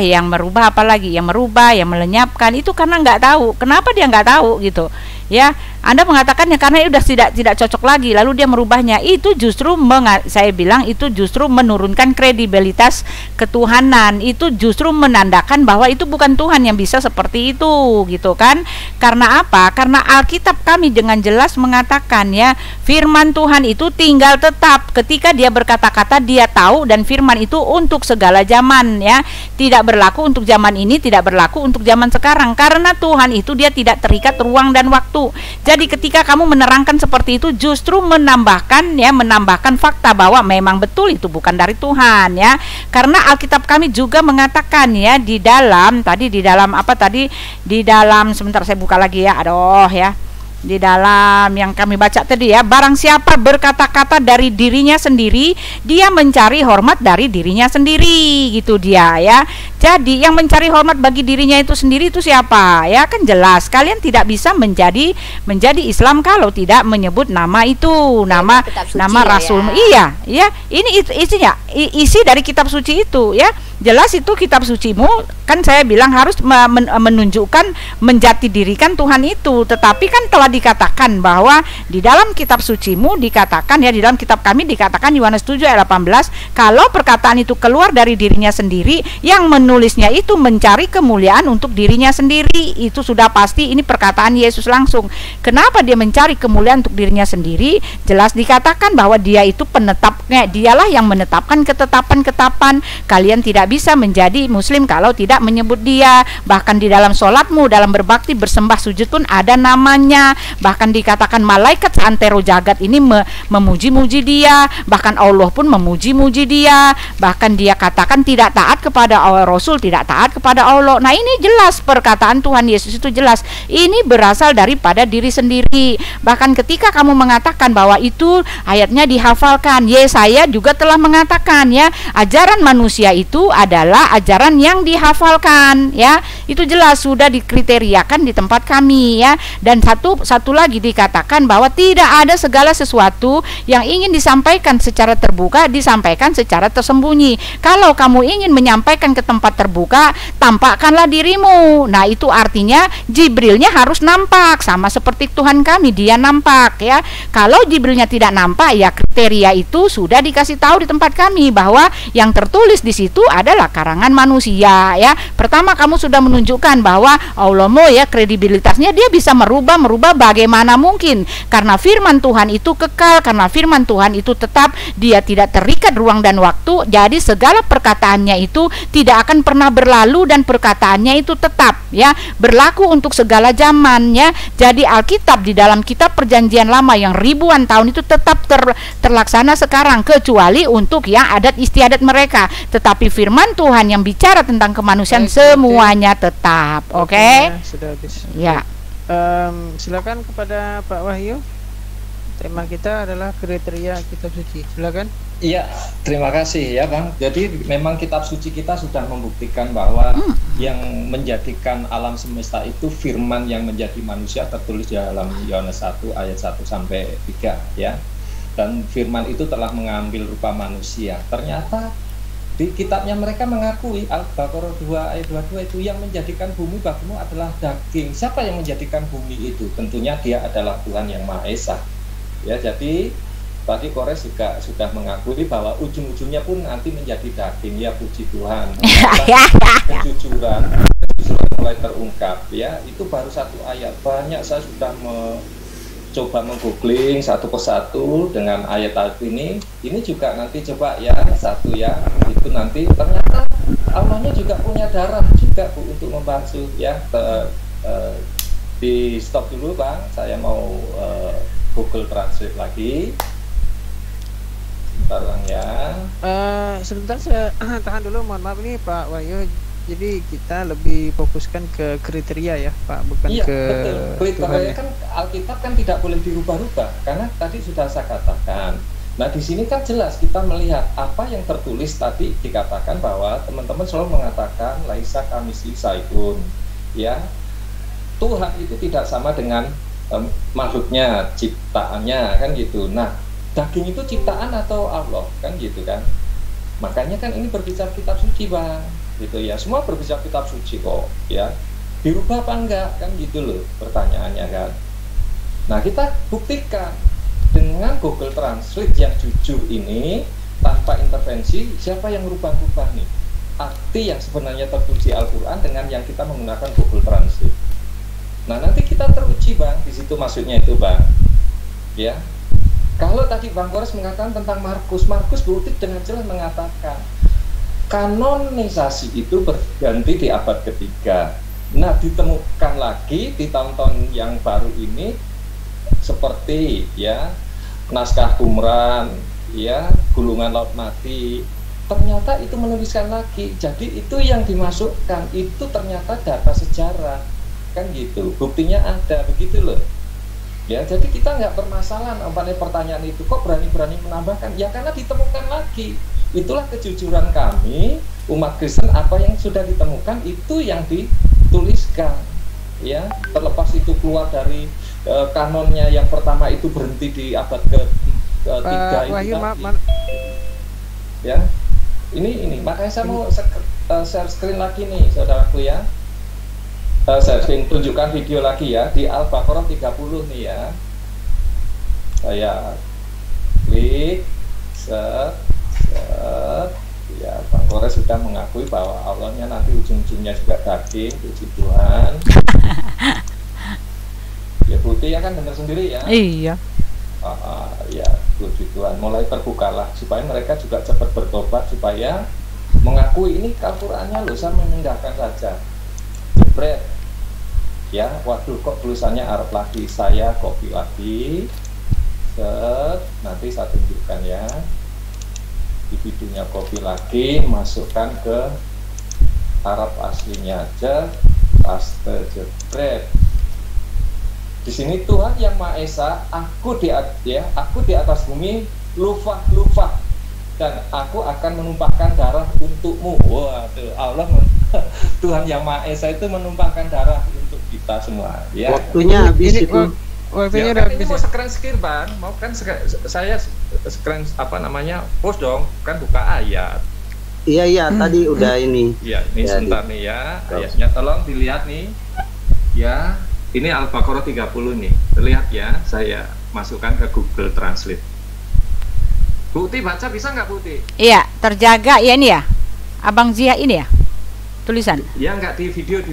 apalagi yang merubah, yang melenyapkan itu karena nggak tahu. Kenapa dia nggak tahu gitu? Ya, Anda mengatakannya karena sudah tidak cocok lagi, lalu dia merubahnya. Itu justru saya bilang itu justru menurunkan kredibilitas ketuhanan. Itu justru menandakan bahwa itu bukan Tuhan yang bisa seperti itu, gitu kan? Karena apa? Karena Alkitab kami dengan jelas mengatakan ya, firman Tuhan itu tinggal tetap. Ketika dia berkata-kata, dia tahu, dan firman itu untuk segala zaman ya. Tidak berlaku untuk zaman ini, tidak berlaku untuk zaman sekarang. Karena Tuhan itu dia tidak terikat ruang dan waktu. Jadi ketika kamu menerangkan seperti itu justru menambahkan fakta bahwa memang betul itu bukan dari Tuhan ya. Karena Alkitab kami juga mengatakan ya di dalam sebentar saya buka lagi ya. Aduh ya. Di dalam yang kami baca tadi ya, barang siapa berkata-kata dari dirinya sendiri, dia mencari hormat dari dirinya sendiri, gitu dia ya. Jadi yang mencari hormat bagi dirinya itu sendiri itu siapa? Ya kan jelas, kalian tidak bisa menjadi Islam kalau tidak menyebut nama itu, nama Rasul. Ya. Iya, ini isinya, isi dari kitab suci itu ya. Jelas itu kitab sucimu, kan saya bilang harus menunjukkan menjati dirikan Tuhan itu. Tetapi kan telah dikatakan bahwa di dalam kitab sucimu dikatakan ya, di dalam kitab kami dikatakan Yohanes 7 ayat 18, kalau perkataan itu keluar dari dirinya sendiri, yang menulisnya itu mencari kemuliaan untuk dirinya sendiri. Itu sudah pasti, ini perkataan Yesus langsung. Kenapa dia mencari kemuliaan untuk dirinya sendiri? Jelas dikatakan bahwa dia itu penetapnya, dialah yang menetapkan ketetapan-ketetapan. Kalian tidak bisa menjadi muslim kalau tidak menyebut dia. Bahkan di dalam sholatmu, dalam berbakti, bersembah, sujud pun ada namanya. Bahkan dikatakan malaikat seantero jagat ini memuji-muji dia. Bahkan Allah pun memuji-muji dia. Bahkan dia katakan tidak taat kepada Rasul, tidak taat kepada Allah. Nah ini jelas perkataan Tuhan Yesus itu jelas. Ini berasal daripada diri sendiri. Bahkan ketika kamu mengatakan bahwa itu ayatnya dihafalkan, Yesaya juga telah mengatakan ya, ajaran manusia itu adalah ajaran yang dihafalkan ya. Itu jelas sudah dikriteriakan di tempat kami ya. Dan satu lagi dikatakan bahwa tidak ada segala sesuatu yang ingin disampaikan secara terbuka disampaikan secara tersembunyi. Kalau kamu ingin menyampaikan ke tempat terbuka, tampakkanlah dirimu. Nah itu artinya Jibrilnya harus nampak, sama seperti Tuhan kami, dia nampak ya. Kalau Jibrilnya tidak nampak ya, kriteria itu sudah dikasih tahu di tempat kami bahwa yang tertulis di situ ada adalah karangan manusia ya. Pertama kamu sudah menunjukkan bahwa Allahmu ya kredibilitasnya dia bisa merubah bagaimana mungkin, karena firman Tuhan itu kekal, karena firman Tuhan itu tetap, dia tidak terikat ruang dan waktu. Jadi segala perkataannya itu tidak akan pernah berlalu dan perkataannya itu tetap ya berlaku untuk segala zamannya. Jadi Alkitab di dalam kitab Perjanjian Lama yang ribuan tahun itu tetap terlaksana sekarang, kecuali untuk yang adat istiadat mereka. Tetapi firman Tuhan yang bicara tentang kemanusiaan semuanya tetap. Oke? Sudah habis. Ya. Silakan kepada Pak Wahyu. Tema kita adalah kriteria kitab suci. Silakan. Iya, terima kasih ya Bang. Jadi memang kitab suci kita sudah membuktikan bahwa yang menjadikan alam semesta itu firman yang menjadi manusia, tertulis dalam Yohanes 1 ayat 1 sampai 3 ya. Dan firman itu telah mengambil rupa manusia. Ternyata di kitabnya mereka mengakui, Al-Baqarah 2 ayat 22 itu, yang menjadikan bumi bagimu adalah daging. Siapa yang menjadikan bumi itu? Tentunya dia adalah Tuhan yang Maha Esa. Ya, jadi tadi Kores juga sudah mengakui bahwa ujung-ujungnya pun nanti menjadi daging. Ya, puji Tuhan. Kejujuran mulai terungkap ya. Itu baru satu ayat. Banyak saya sudah coba menggoogling satu persatu dengan ayat-ayat ini juga nanti coba ya satu ya, itu nanti ternyata Allahnya juga punya darah juga Bu untuk membasuh ya. Di stop dulu Bang, saya mau Google Translate lagi sebentar Bang ya. Sebentar saya tahan dulu, mohon maaf ini Pak Wahyu. Jadi kita lebih fokuskan ke kriteria ya Pak, bukan iya, ke betul. Kriteria kan Alkitab kan tidak boleh dirubah-rubah, karena tadi sudah saya katakan. Nah di sini kan jelas kita melihat apa yang tertulis tadi, dikatakan bahwa teman-teman selalu mengatakan laisa kamisi saikun ya. Tuhan itu tidak sama dengan makhluknya, ciptaannya kan gitu. Nah daging itu ciptaan atau Allah kan gitu kan. Makanya kan ini berbicara kitab suci Bang gitu ya, semua berbicara kitab suci kok ya, dirubah apa enggak kan gitu loh pertanyaannya kan. Nah kita buktikan dengan Google Translate yang jujur ini tanpa intervensi. Siapa yang rubah-rubah nih arti yang sebenarnya tertulis di Al-Quran dengan yang kita menggunakan Google Translate. Nah nanti kita teruji Bang, di situ maksudnya itu Bang ya. Kalau tadi Bang Kores mengatakan tentang Markus bukti dengan jelas mengatakan kanonisasi itu berganti di abad ketiga. Nah ditemukan lagi di tahun-tahun yang baru ini seperti ya naskah Qumran ya, gulungan laut mati, ternyata itu menuliskan lagi. Jadi itu yang dimasukkan itu ternyata data sejarah kan gitu, buktinya ada begitu loh ya. Jadi kita nggak bermasalah pada pertanyaan itu, kok berani-berani menambahkan ya, karena ditemukan lagi. Itulah kejujuran kami umat Kristen, apa yang sudah ditemukan itu yang dituliskan ya. Terlepas itu keluar dari kanonnya yang pertama itu berhenti di abad ke-3 itu ya. Ini makanya saya mau share screen lagi nih saudaraku ya. Saya tunjukkan video lagi ya di Al-Baqarah 30 nih ya. Saya klik set ya, Bang Kores sudah mengakui bahwa Allahnya nanti ujung-ujungnya juga daging, puji Tuhan. Ya putih ya kan, benar sendiri ya. Iya. Ya puji Tuhan, mulai terbukalah supaya mereka juga cepat bertobat, supaya mengakui ini Al-Qurannya loh, saya meninggalkan saja. Jebret ya, waduh kok tulisannya Arab lagi, saya copy lagi. Nanti saya tunjukkan ya. Di videonya copy lagi, masukkan ke Arab aslinya aja, paste, jebret. Di sini Tuhan yang Maha Esa, aku di atas bumi, lufah dan aku akan menumpahkan darah untukmu. Waduh, Allah Tuhan yang Maha Esa itu menumpahkan darah untuk kita semua ya. Waktunya habis itu. Waktunya ya, udah ini habis. mau screen Bang, mau kan saya screen apa namanya, post dong, kan buka ayat. Iya tadi udah ini. Iya, ini ya, sebentar nih ya, ayatnya tolong dilihat nih ya. Ini Al-Baqarah 30 nih, terlihat ya, saya masukkan ke Google Translate. Putih baca bisa nggak Putih? Iya, terjaga ya ini ya. Abang Zia ini ya? Tulisan? Ya enggak di video. Oh, di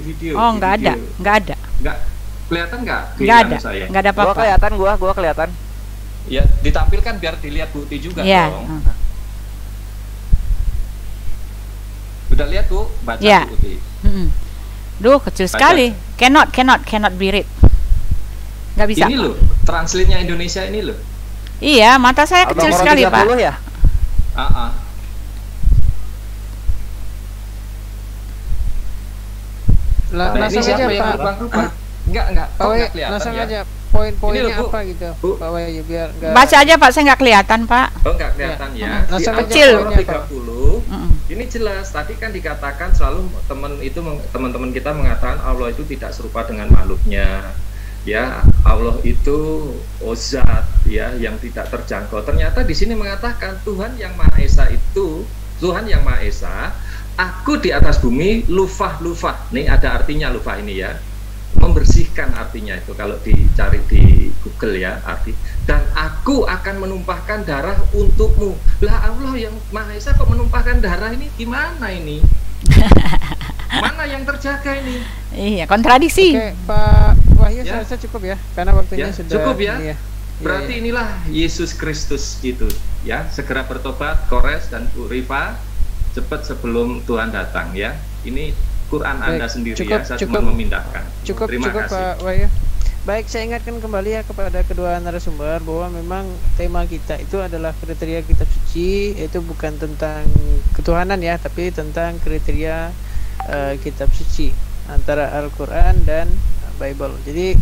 enggak ada. video. Enggak ada. Enggak kelihatan enggak? Enggak ada. Saya. Enggak ada Gua apa-apa. kelihatan, gua kelihatan. Ya, ditampilkan biar dilihat Bukti juga Iya. dong. Udah lihat Bu, baca Ya. Bukti. Duh, kecil sekali. Cannot be read. Enggak bisa. Ini loh, translate-nya Indonesia ini loh. Iya, mata saya kecil Al-Baqarah sekali, 30 Pak. ya? Nah, ini Langsung siapa aja yang Pak. berubah-ubah? Enggak, Pak kok Wahyu, enggak kelihatan langsung ya? aja Ini poin-poinnya loh, Bu. apa gitu, Bu. Pak Wahyu, biar enggak. Baca aja, Pak. Saya nggak kelihatan, Pak. Oh, enggak kelihatan ya. Langsung Di aja Kecil. Al-Baqarah poinnya, Pak. 30. Ini jelas, tadi kan dikatakan selalu teman-teman kita mengatakan Allah itu tidak serupa dengan makhluknya. Ya, Allah itu zat ya yang tidak terjangkau. Ternyata di sini mengatakan Tuhan yang Maha Esa itu, Tuhan yang Maha Esa, aku di atas bumi lufah. Nih ada artinya lufah ini ya. Membersihkan artinya itu kalau dicari di Google ya arti. Dan aku akan menumpahkan darah untukmu. Lah Allah yang Maha Esa kok menumpahkan darah ini gimana ini? Mana yang terjaga ini? Iya, kontradiksi. Oke, Pak Wahyu, Ya. saya rasa cukup ya, karena waktunya Ya, sudah cukup ya. ini ya. Berarti Iya, inilah Yesus Kristus itu ya, segera bertobat, Kores dan Bu Rifa, cepat sebelum Tuhan datang ya. Ini Quran Baik, Anda sendiri cukup, ya, saya cukup. cuma memindahkan. Cukup Terima kasih. Pak Wahyu. Baik, saya ingatkan kembali ya kepada kedua narasumber bahwa memang tema kita itu adalah kriteria kitab suci, yaitu bukan tentang ketuhanan ya, tapi tentang kriteria kitab suci antara Al-Quran dan Bible. Jadi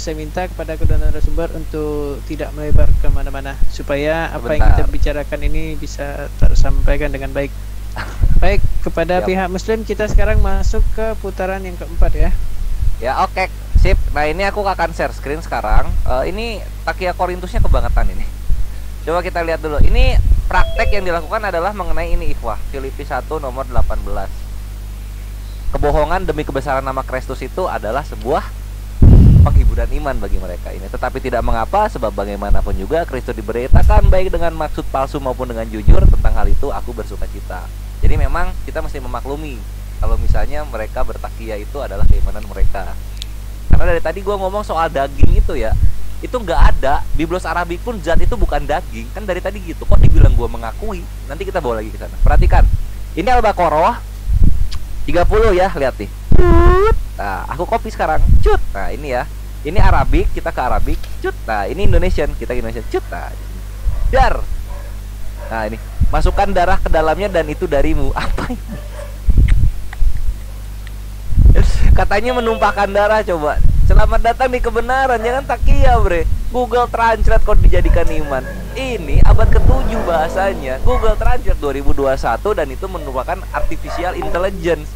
saya minta kepada kedua narasumber untuk tidak melebar kemana-mana supaya apa yang kita bicarakan ini bisa tersampaikan dengan baik. Baik, kepada Siap. pihak Muslim kita sekarang masuk ke putaran yang keempat ya. Ya oke, sip. Nah ini aku akan share screen sekarang. Ini Takia Korintusnya kebangetan ini. Coba kita lihat dulu. Ini praktek yang dilakukan adalah mengenai ini ikhwah. Filipi 1 nomor 18. Kebohongan demi kebesaran nama Kristus itu adalah sebuah penghiburan iman bagi mereka ini. Tetapi tidak mengapa, sebab bagaimanapun juga Kristus diberitakan baik dengan maksud palsu maupun dengan jujur. Tentang hal itu aku bersuka cita. Jadi memang kita mesti memaklumi kalau misalnya mereka bertakia itu adalah keimanan mereka. Karena dari tadi gue ngomong soal daging itu ya, itu nggak ada. Biblos Arabik pun zat itu bukan daging. Kan dari tadi gitu. Kok dibilang gue mengakui? Nanti kita bawa lagi ke sana. Perhatikan. Ini Al-Baqarah 30 ya, lihat nih. Nah, aku copy sekarang. Cut. Nah, ini ya. Ini Arabik, kita ke Arabik. Cut. Nah, ini Indonesian, kita ke Indonesian. Cut. Nah, dar. Nah, ini. Masukkan darah ke dalamnya dan itu darimu. Apa ini? Katanya menumpahkan darah, coba. Selamat datang di kebenaran, jangan takia bre. Google Translate kok dijadikan iman. Ini abad ke-7 bahasanya. Google Translate 2021 dan itu merupakan artificial intelligence.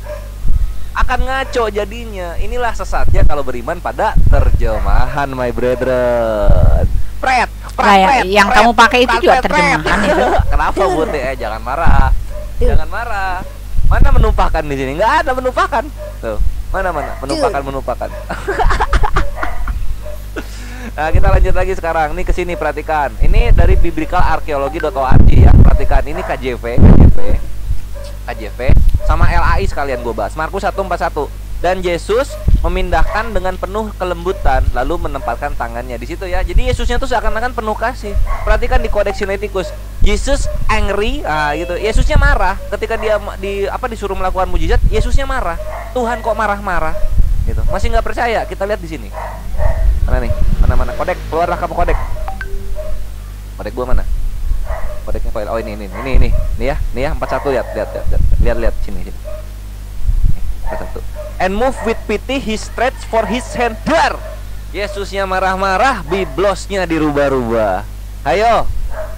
Akan ngaco jadinya. Inilah sesatnya kalau beriman pada terjemahan, my brethren. Yang kamu pakai itu juga terjemahan itu. Kenapa Bu Teh? Jangan marah. Jangan marah. Mana menumpahkan di sini? Nggak ada menumpahkan. Tuh. Mana menumpahkan. Nah, kita lanjut lagi sekarang. Nih ke sini perhatikan. Ini dari biblicalarchaeology.org ya. Perhatikan ini KJV sama LAI sekalian gue bahas. Markus 1:41. Dan Yesus memindahkan dengan penuh kelembutan lalu menempatkan tangannya di situ ya. Jadi Yesusnya tuh seakan-akan penuh kasih. Perhatikan di Codex Sinaiticus. Yesus angry, gitu. Yesusnya marah ketika dia disuruh melakukan mujizat. Yesusnya marah. Tuhan kok marah-marah? Gitu. Masih nggak percaya? Kita lihat di sini. Mana nih? Mana? Kodek, keluarlah kamu kodek. Kodek gua mana? Kodeknya file. Oh ini ya. Nih ya 41 lihat sini. 41. And move with pity he stretched for his hand. Dar. Yesusnya marah-marah, biblosnya dirubah-rubah. Hayo.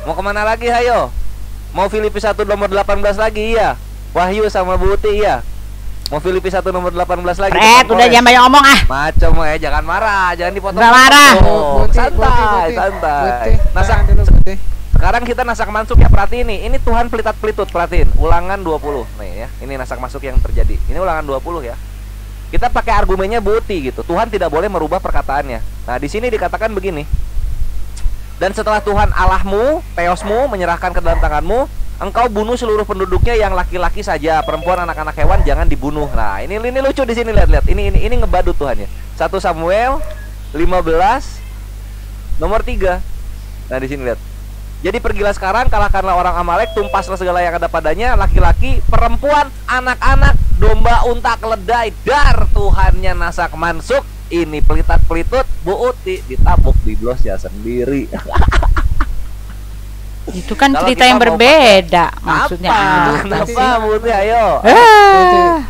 Mau kemana lagi hayo? Mau Filipi 1 nomor 18 lagi iya? Wahyu sama Buti iya? Mau Filipi 1 nomor 18 lagi? Udah jangan banyak ngomong ah. Macam jangan marah, jangan dipotong. Nggak marah. Santai. Nasak dulu Buti. Sekarang kita nasak masuk ya, perhatiin nih. Ini Tuhan pelitat-pelitut, perhatiin. Ulangan 20. Nih ya, ini nasak masuk yang terjadi. Ini ulangan 20 ya. Kita pakai argumennya Buti gitu. Tuhan tidak boleh merubah perkataannya. Nah, di sini dikatakan begini. Dan setelah Tuhan Allahmu, Theosmu menyerahkan ke dalam tanganmu, engkau bunuh seluruh penduduknya yang laki-laki saja, perempuan, anak-anak, hewan jangan dibunuh. Nah, ini lucu di sini, lihat. Ini ngebadut Tuhannya. 1 Samuel 15 nomor 3. Nah, di sini lihat. Jadi pergilah sekarang, kalahkanlah orang Amalek, tumpaslah segala yang ada padanya, laki-laki, perempuan, anak-anak, domba, unta, keledai, dar Tuhannya nasak mansuk. Ini pelitat-pelitut Bu Uti ditabuk di blosnya sendiri. Itu kan Kalau cerita kita yang mau berbeda maksudnya. Kenapa Bu Uti, ayo?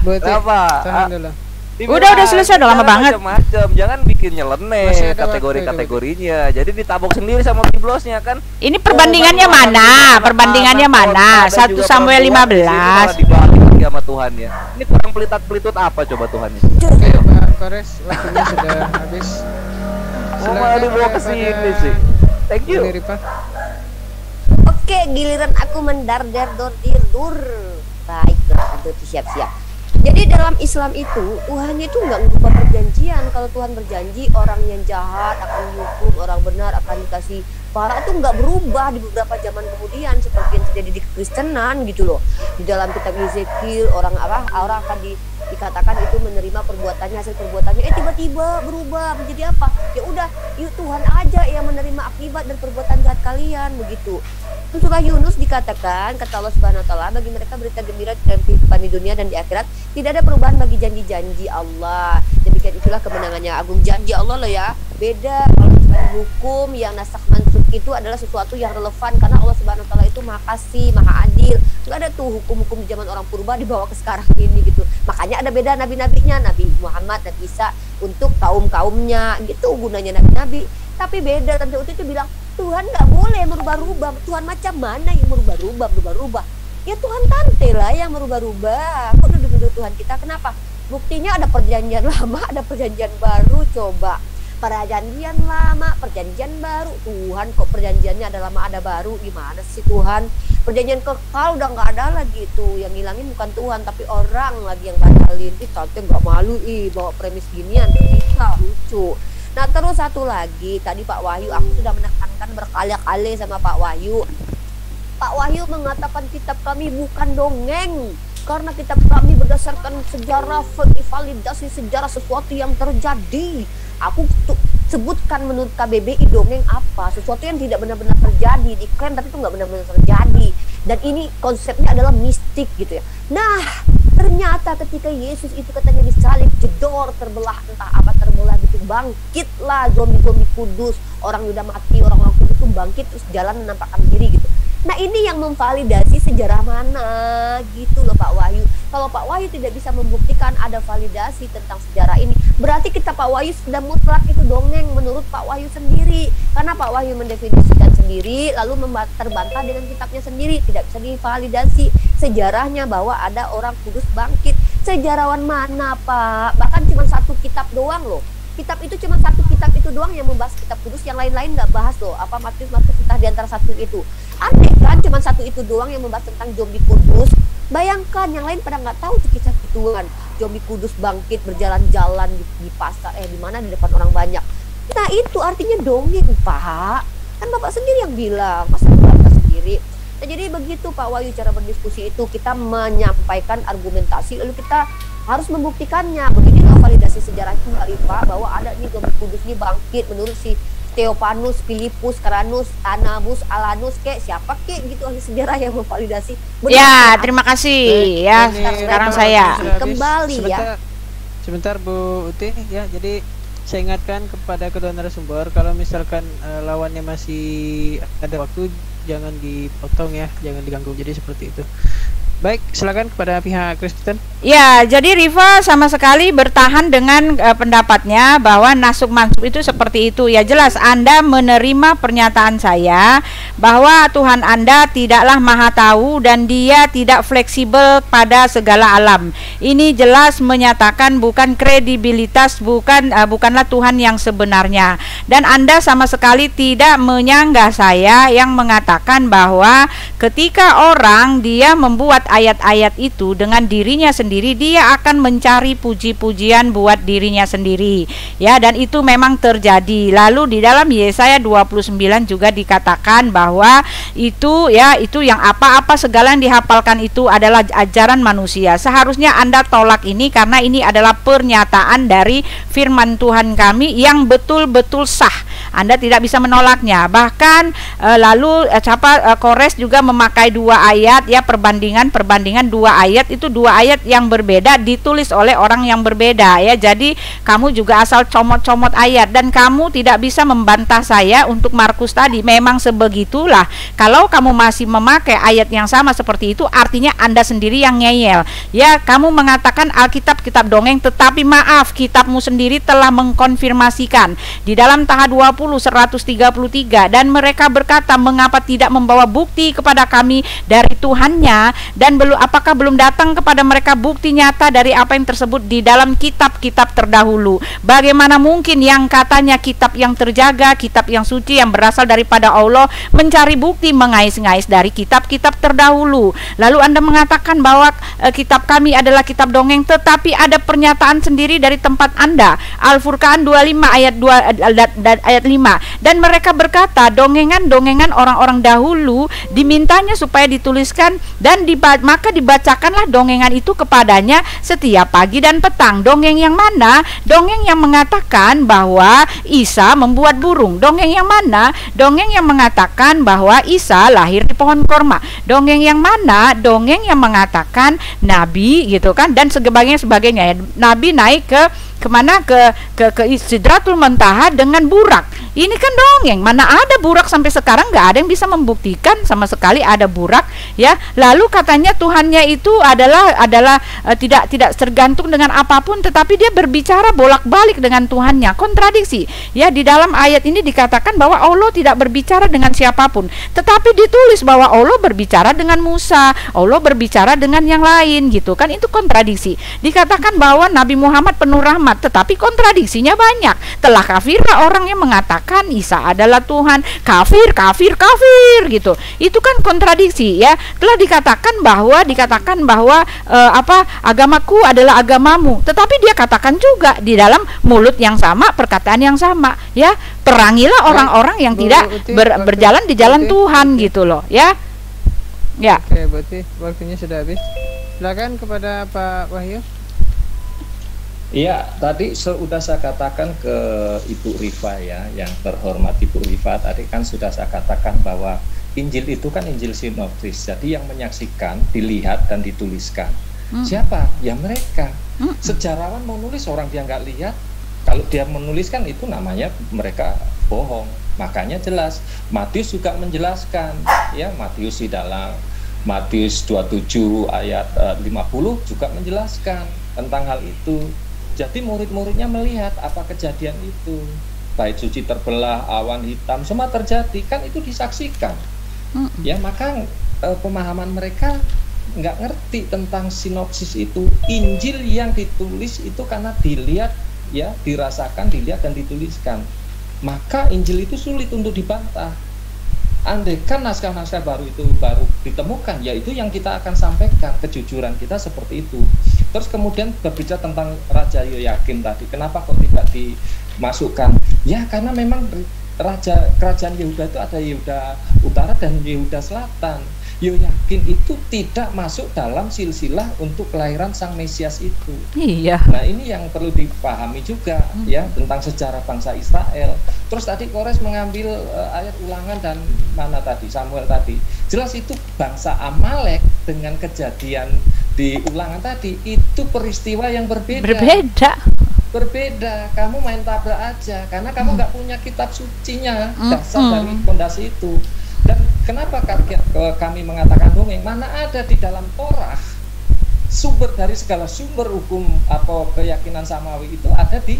Berarti Kenapa? tahan dulu. Udah selesai, udah lama banget. Macam-macam, jangan bikin nyeleneh Masih ada kategori-kategorinya. Jadi ditabok sendiri sama biblosnya kan. Ini perbandingannya mana? Perbandingannya mana? 1 Samuel 15. Dibalik lagi sama Tuhannya. Ini kurang pelitat-pelitut apa coba Tuhannya? Oke, Bang Kores, waktunya sudah habis. Oh, malah dibawa ke sini sih. Thank you. Boleh, Rifa. Oke, giliran aku mendardir-dordir-dur. Baiklah, aduh siap-siap. Jadi dalam Islam itu Tuhan itu nggak mengubah perjanjian. Kalau Tuhan berjanji orang yang jahat akan dihukum, orang benar akan dikasih pahala, itu nggak berubah di beberapa zaman kemudian seperti yang terjadi di Kristenan gitu loh. Di dalam kitab Yezekiel orang akan dikatakan itu menerima perbuatannya, hasil perbuatannya tiba-tiba berubah menjadi apa? Ya udah, yuk Tuhan aja yang menerima akibat dari perbuatan jahat kalian begitu. Surah Yunus dikatakan, kata Allah Subhanahu wa taala, bagi mereka berita gembira dalam kehidupan di dunia dan di akhirat, tidak ada perubahan bagi janji-janji Allah. Demikian itulah kemenangannya agung. Janji Allah loh ya. Beda kalau misalkan hukum yang nasakh mansukh itu adalah sesuatu yang relevan karena Allah Subhanahu wa taala itu Maha Kasih, Maha Adil. Enggak ada tuh hukum-hukum di zaman orang purba dibawa ke sekarang ini gitu. Makanya ada beda nabi-nabinya, Nabi Muhammad, Nabi Isa untuk kaum-kaumnya gitu gunanya nabi-nabi. Tapi beda, Tante Uti itu bilang Tuhan nggak boleh merubah-rubah. Tuhan macam mana yang merubah-rubah? Ya Tuhan Tante lah yang merubah-rubah. Kok duduk-duduk Tuhan kita? Kenapa? Buktinya ada perjanjian lama, ada perjanjian baru. Coba perjanjian lama, perjanjian baru. Tuhan kok perjanjiannya ada lama, ada baru? Gimana sih Tuhan? Perjanjian kekal udah nggak ada lagi tuh. Yang ngilangin bukan Tuhan tapi orang lagi yang batalin. Tante nggak malu bawa premis ginian. Kita lucu. Nah terus satu lagi, tadi Pak Wahyu, aku sudah menekankan berkali-kali sama Pak Wahyu. Pak Wahyu mengatakan kitab kami bukan dongeng, karena kitab kami berdasarkan sejarah, validasi sejarah sesuatu yang terjadi. Aku sebutkan menurut KBBI dongeng apa, sesuatu yang tidak benar-benar terjadi, diklaim tapi itu nggak benar-benar terjadi. Dan ini konsepnya adalah mistik gitu ya. Nah ternyata ketika Yesus itu katanya disalib, jedor, terbelah, entah apa terbelah gitu, bangkitlah zombie-zombie kudus, orang udah mati, orang-orang kudus itu bangkit terus jalan menampakkan diri gitu. Nah ini yang memvalidasi sejarah mana gitu loh Pak Wahyu. Kalau Pak Wahyu tidak bisa membuktikan ada validasi tentang sejarah ini, berarti kita Pak Wahyu sudah mutlak itu dongeng menurut Pak Wahyu sendiri. Karena Pak Wahyu mendefinisikan sendiri lalu terbantah dengan kitabnya sendiri, tidak bisa divalidasi sejarahnya bahwa ada orang kudus bangkit. Sejarawan mana Pak? Bahkan cuma satu kitab doang loh. Kitab itu cuma satu kitab itu doang yang membahas kitab kudus, yang lain-lain nggak bahas loh. Apa Matius, entah di antara satu itu. Aneh kan, cuma satu itu doang yang membahas tentang zombie kudus. Bayangkan yang lain pada nggak tahu tuh kisah gituan. Zombie kudus bangkit berjalan-jalan di pasar, di mana di depan orang banyak. Nah itu artinya dongeng Pak. Kan Bapak sendiri yang bilang, masa Bapak sendiri. Nah, jadi begitu Pak Wahyu cara berdiskusi itu, kita menyampaikan argumentasi lalu kita harus membuktikannya. Beginilah validasi sejarah itu Mbak Rifa, bahwa ada nih zombie kudus nih bangkit menurut si Theophanus, Filipus, Caranus, Anabus, Alanus, siapa gitu ahli sejarah yang memvalidasi. Ya, terima kasih ya. Sekarang saya kembali ya. Sebentar Bu Uti ya. Jadi saya ingatkan kepada kedua narasumber, kalau misalkan lawannya masih ada waktu, jangan dipotong ya, jangan diganggu. Jadi seperti itu. Baik, silakan kepada pihak Kristen. Ya, jadi Rifa sama sekali bertahan dengan pendapatnya bahwa nasuk mansuk itu seperti itu. Ya jelas Anda menerima pernyataan saya bahwa Tuhan Anda tidaklah maha tahu dan Dia tidak fleksibel pada segala alam. Ini jelas menyatakan bukan kredibilitas, bukanlah Tuhan yang sebenarnya. Dan Anda sama sekali tidak menyanggah saya yang mengatakan bahwa ketika orang dia membuat ayat-ayat itu dengan dirinya sendiri, dia akan mencari puji-pujian buat dirinya sendiri, ya, dan itu memang terjadi. Lalu di dalam Yesaya 29 juga dikatakan bahwa itu, ya, itu yang apa-apa segala yang dihafalkan itu adalah ajaran manusia. Seharusnya Anda tolak ini karena ini adalah pernyataan dari firman Tuhan kami yang betul-betul sah. Anda tidak bisa menolaknya. Bahkan lalu Kores juga memakai dua ayat, ya, perbandingan dua ayat, itu dua ayat yang berbeda ditulis oleh orang yang berbeda, ya. Jadi kamu juga asal comot-comot ayat dan kamu tidak bisa membantah saya untuk Markus tadi. Memang sebegitulah. Kalau kamu masih memakai ayat yang sama seperti itu, artinya Anda sendiri yang ngeyel. Ya, kamu mengatakan Alkitab kitab dongeng, tetapi maaf, kitabmu sendiri telah mengkonfirmasikan di dalam Taha 20 133, dan mereka berkata, mengapa tidak membawa bukti kepada kami dari Tuhannya, dan apakah belum datang kepada mereka bukti nyata dari apa yang tersebut di dalam kitab-kitab terdahulu? Bagaimana mungkin yang katanya kitab yang terjaga, kitab yang suci yang berasal daripada Allah, mencari bukti mengais-ngais dari kitab-kitab terdahulu? Lalu Anda mengatakan bahwa kitab kami adalah kitab dongeng, tetapi ada pernyataan sendiri dari tempat Anda. Al-Furqan 25 ayat 2 ayat 5. Dan mereka berkata, dongengan-dongengan orang-orang dahulu dimintanya supaya dituliskan, dan maka dibacakanlah dongengan itu kepadanya setiap pagi dan petang. Dongeng yang mana? Dongeng yang mengatakan bahwa Isa membuat burung. Dongeng yang mana? Dongeng yang mengatakan bahwa Isa lahir di pohon korma. Dongeng yang mana? Dongeng yang mengatakan Nabi, gitu kan, dan sebagainya. Nabi naik kemana? Ke Sidratul Muntaha dengan burak. Ini kan dongeng. Mana ada burak sampai sekarang, nggak ada yang bisa membuktikan sama sekali ada burak, ya. Lalu katanya Tuhannya itu adalah tidak tergantung dengan apapun, tetapi dia berbicara bolak-balik dengan Tuhannya. Kontradiksi. Ya, di dalam ayat ini dikatakan bahwa Allah tidak berbicara dengan siapapun, tetapi ditulis bahwa Allah berbicara dengan Musa, Allah berbicara dengan yang lain, gitu kan. Itu kontradiksi. Dikatakan bahwa Nabi Muhammad penuh rahmat, tetapi kontradiksinya banyak. Telah kafirlah orang yang mengatakan Isa adalah Tuhan. Kafir gitu. Itu kan kontradiksi, ya. Telah dikatakan bahwa agamaku adalah agamamu, tetapi dia katakan juga di dalam mulut yang sama, perkataan yang sama, ya. Perangilah orang-orang yang tidak berjalan di jalan Tuhan, gitu loh, ya. Ya. Oke, berarti waktunya sudah habis. Silakan kepada Pak Wahyu. Iya, tadi sudah saya katakan ke Ibu Rifa, ya, yang terhormat Ibu Rifa, tadi kan sudah saya katakan bahwa Injil itu kan Injil sinoptis, jadi yang menyaksikan, dilihat dan dituliskan. Siapa? Ya mereka. Sejarawan mau nulis, orang dia nggak lihat, kalau dia menuliskan itu namanya mereka bohong. Makanya jelas, Matius juga menjelaskan, ya, Matius di dalam Matius 27 ayat 50 juga menjelaskan tentang hal itu. Jadi murid-muridnya melihat apa kejadian itu, bait suci terbelah, awan hitam, semua terjadi, kan itu disaksikan. Ya, maka pemahaman mereka nggak ngerti tentang sinopsis itu. Injil yang ditulis itu karena dilihat, ya, dirasakan, dilihat dan dituliskan. Maka Injil itu sulit untuk dibantah. Andaikan naskah-naskah baru itu baru ditemukan, yaitu yang kita akan sampaikan, kejujuran kita seperti itu. Terus kemudian berbicara tentang Raja Yoyakim tadi, kenapa kok tidak dimasukkan? Ya, karena memang kerajaan Yehuda itu ada Yehuda Utara dan Yehuda Selatan. Yoyakim itu tidak masuk dalam silsilah untuk kelahiran Sang Mesias itu. Iya. Nah, ini yang perlu dipahami juga, ya, tentang sejarah bangsa Israel. Terus tadi Kores mengambil ayat Ulangan dan mana tadi, Samuel tadi. Jelas itu bangsa Amalek dengan kejadian di Ulangan tadi itu peristiwa yang berbeda. Kamu main tabrak aja karena kamu nggak punya kitab sucinya, dasar dari fondasi itu. Dan kenapa kami mengatakan dongeng? Mana ada di dalam Torah sumber dari segala sumber hukum atau keyakinan samawi itu ada di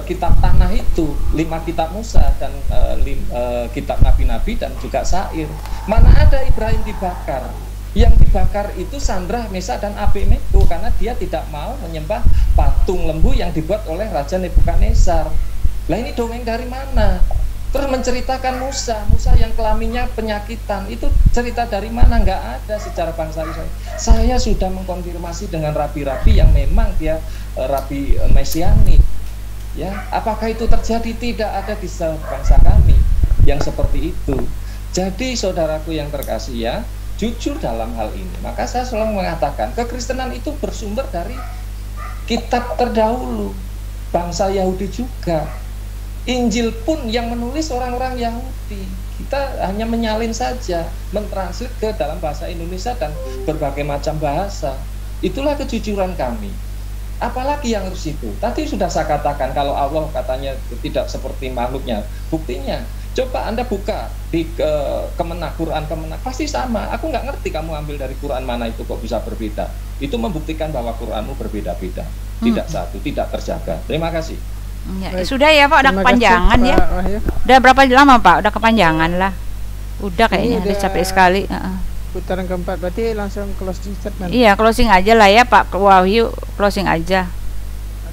kitab tanah itu, 5 kitab Musa dan kitab nabi-nabi dan juga Syair. Mana ada Ibrahim dibakar? Yang dibakar itu Sandrah, Mesa dan Abednego karena dia tidak mau menyembah patung lembu yang dibuat oleh Raja Nebukadnezar. Lah ini dongeng dari mana? Terus menceritakan Musa yang kelaminnya penyakitan. Itu cerita dari mana? Nggak ada secara bangsa Israel. Saya sudah mengkonfirmasi dengan rabi-rabi yang memang dia rabi mesianik. Ya, apakah itu terjadi? Tidak ada di bangsa kami yang seperti itu. Jadi saudaraku yang terkasih ya, jujur dalam hal ini. Maka saya selalu mengatakan kekristenan itu bersumber dari kitab terdahulu, bangsa Yahudi juga. Injil pun yang menulis orang-orang Yahudi. Kita hanya menyalin saja, mentranslate ke dalam bahasa Indonesia dan berbagai macam bahasa. Itulah kejujuran kami. Apalagi yang harus itu? Tadi sudah saya katakan kalau Allah katanya tidak seperti makhluknya. Buktinya, coba Anda buka di Kemenak, Quran Kemenak, pasti sama. Aku nggak ngerti kamu ambil dari Quran mana itu kok bisa berbeda. Itu membuktikan bahwa Quranmu berbeda-beda, tidak satu, tidak terjaga. Terima kasih. Ya, sudah ya Pak, udah kepanjangan ya. Udah berapa lama Pak? Udah kepanjangan lah. Udah kayaknya, udah capek sekali. Putaran keempat, berarti langsung closing statement. Iya, closing aja lah ya Pak Wahyu, closing aja.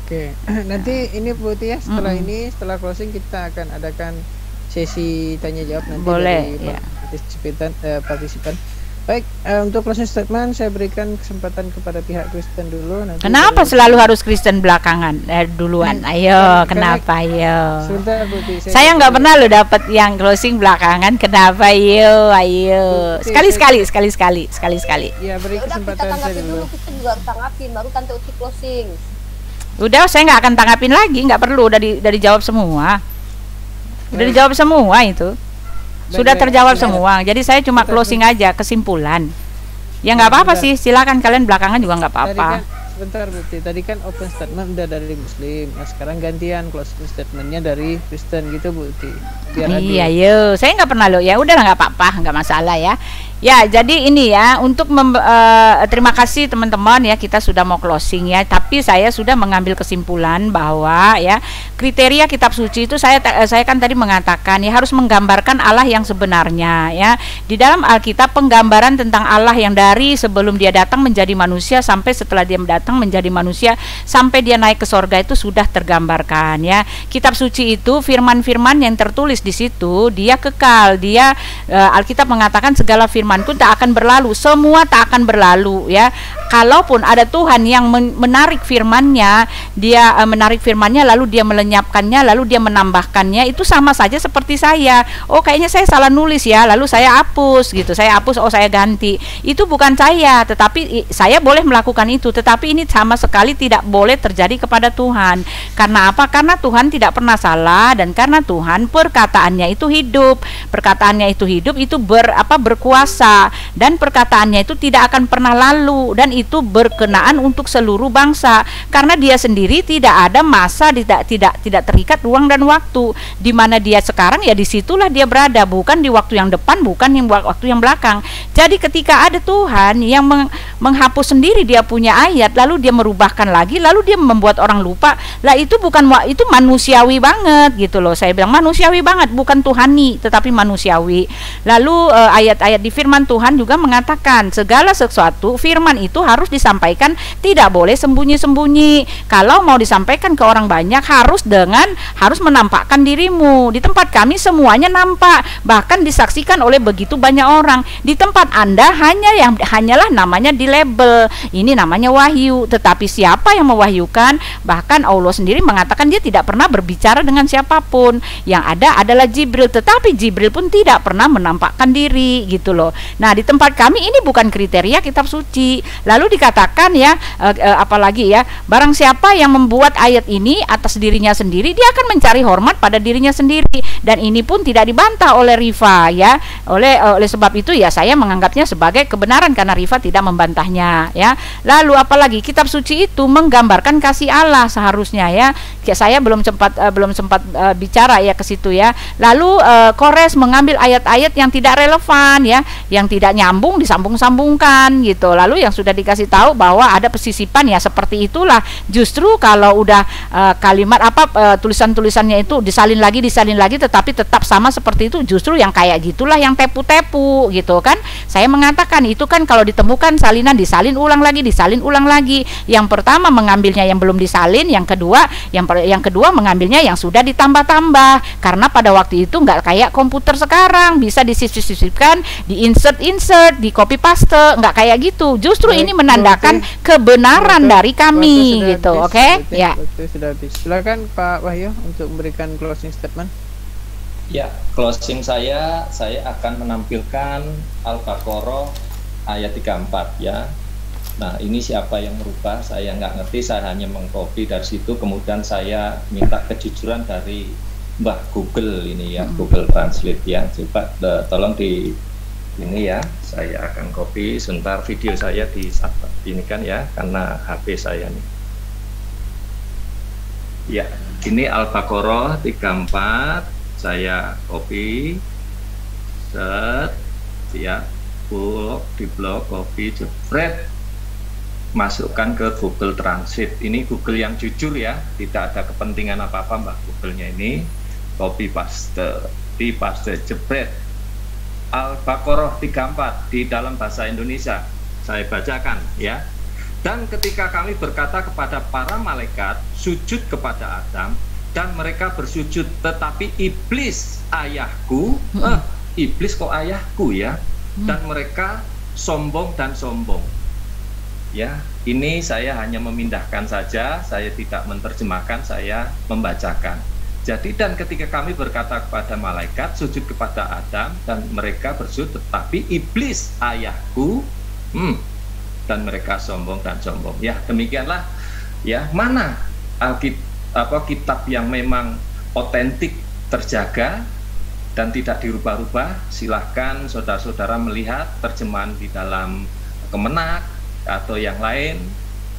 Oke, nanti ini Putih ya, setelah ini, setelah closing kita akan adakan sesi tanya jawab nanti. Boleh, dari ya. partisipan. Baik, untuk closing statement saya berikan kesempatan kepada pihak Kristen dulu. Nanti kenapa selalu harus Kristen belakangan duluan? Ayo, kenapa ayo? Sebentar Putih. Saya nggak pernah lo dapat yang closing belakangan. Kenapa? Ayo. Sekali-sekali. Ya, beri Udah kita kesempatan saya tanggapin dulu. dulu, kita juga tanggapin, baru Tante Uti closing. Udah, saya nggak akan tanggapin lagi, nggak perlu. Udah dijawab semua. Udah dijawab semua itu. Sudah terjawab semua. Jadi saya cuma closing aja, kesimpulan. Ya nggak apa-apa sih, silakan kalian belakangan juga nggak apa-apa. Sebentar Putih, tadi kan open statement udah dari Muslim. Nah sekarang gantian closing statementnya dari Kristen gitu Putih. Iya, yo, saya nggak pernah lo. Ya udah nggak apa-apa, nggak masalah ya. Ya, jadi ini ya untuk terima kasih teman-teman ya, kita sudah mau closing ya. Tapi saya sudah mengambil kesimpulan bahwa ya kriteria kitab suci itu saya kan tadi mengatakan ya harus menggambarkan Allah yang sebenarnya ya. Di dalam Alkitab penggambaran tentang Allah yang dari sebelum dia datang menjadi manusia sampai setelah dia datang menjadi manusia sampai dia naik ke sorga itu sudah tergambarkan ya. Kitab suci itu firman-firman yang tertulis di situ dia kekal, dia Alkitab mengatakan segala firmanku tak akan berlalu, semua tak akan berlalu ya. Kalaupun ada Tuhan yang menarik firman-Nya, dia menarik firman-Nya lalu dia melenyapkannya, lalu dia menambahkannya, itu sama saja seperti saya. Oh, kayaknya saya salah nulis ya, lalu saya hapus gitu. Saya hapus, oh saya ganti. Itu bukan saya, tetapi saya boleh melakukan itu, tetapi ini sama sekali tidak boleh terjadi kepada Tuhan. Karena apa? Karena Tuhan tidak pernah salah dan karena Tuhan perkataannya itu hidup. Perkataannya itu hidup, itu berkuasa dan perkataannya itu tidak akan pernah lalu dan itu berkenaan untuk seluruh bangsa karena dia sendiri tidak ada masa, tidak terikat ruang dan waktu. Di mana dia sekarang ya disitulah dia berada, bukan di waktu yang depan, bukan yang waktu yang belakang. Jadi ketika ada Tuhan yang menghapus sendiri dia punya ayat lalu dia merubahkan lagi lalu dia membuat orang lupa, lah itu bukan, itu manusiawi banget gitu loh. Saya bilang manusiawi banget, bukan Tuhani tetapi manusiawi. Lalu ayat-ayat di firman Tuhan juga mengatakan segala sesuatu firman itu harus disampaikan, tidak boleh sembunyi-sembunyi. Kalau mau disampaikan ke orang banyak harus menampakkan dirimu. Di tempat kami semuanya nampak, bahkan disaksikan oleh begitu banyak orang. Di tempat Anda hanyalah namanya di label, ini namanya wahyu, tetapi siapa yang mewahyukan? Bahkan Allah sendiri mengatakan dia tidak pernah berbicara dengan siapapun. Yang ada adalah Jibril, tetapi Jibril pun tidak pernah menampakkan diri gitu loh. Nah, di tempat kami ini bukan kriteria kitab suci. Lalu dikatakan ya, apalagi ya, barang siapa yang membuat ayat ini atas dirinya sendiri, dia akan mencari hormat pada dirinya sendiri. Dan ini pun tidak dibantah oleh Rifa ya. Oleh sebab itu ya saya menganggapnya sebagai kebenaran karena Rifa tidak membantahnya ya. Lalu apalagi kitab suci itu menggambarkan kasih Allah seharusnya ya. Saya belum sempat bicara ya ke situ ya. Lalu Kores mengambil ayat-ayat yang tidak relevan ya, yang tidak nyambung disambung-sambungkan gitu. Lalu yang sudah dikasih tahu bahwa ada pesisipan ya, seperti itulah. Justru kalau udah kalimat tulisan-tulisannya itu disalin lagi tetapi tetap sama seperti itu, justru yang kayak gitulah yang tepu-tepu gitu kan. Saya mengatakan itu kan kalau ditemukan salinan disalin ulang lagi, disalin ulang lagi. Yang pertama mengambilnya yang belum disalin, yang kedua mengambilnya yang sudah ditambah-tambah. Karena pada waktu itu nggak kayak komputer sekarang bisa disisip-sisipkan, di-insert, di copy paste, nggak kayak gitu. Justru ini menandakan kebenaran dari kami gitu. Oke? Ya. Waktu sudah habis. Silakan Pak Wahyu untuk memberikan closing statement. Ya, closing saya akan menampilkan Al-Baqarah ayat 34 ya. Nah, ini siapa yang merubah saya nggak ngerti, saya hanya mengcopy dari situ, kemudian saya minta kejujuran dari Mbah Google ini ya, Google Translate ya. Coba tolong di ini ya, saya akan copy sebentar, video saya di ini kan ya, karena HP saya nih. Ya, ini Al-Baqarah 34, saya copy, set, ya, di blog, copy, jepret, masukkan ke Google Translate. Ini Google yang jujur ya, tidak ada kepentingan apa-apa Mbak Google-nya ini. Copy paste, di paste, jepret. Al-Baqarah 34 di dalam bahasa Indonesia. Saya bacakan ya. Dan ketika kami berkata kepada para malaikat, sujud kepada Adam, dan mereka bersujud, tetapi iblis ayahku, iblis kok ayahku ya, dan mereka sombong dan sombong. Ya, ini saya hanya memindahkan saja, saya tidak menerjemahkan, saya membacakan. Jadi dan ketika kami berkata kepada malaikat, sujud kepada Adam, dan mereka bersujud, tetapi iblis ayahku, dan mereka sombong dan sombong. Ya, demikianlah ya, mana kitab yang memang otentik, terjaga dan tidak dirubah-rubah. Silahkan saudara-saudara melihat terjemahan di dalam Kemenak atau yang lain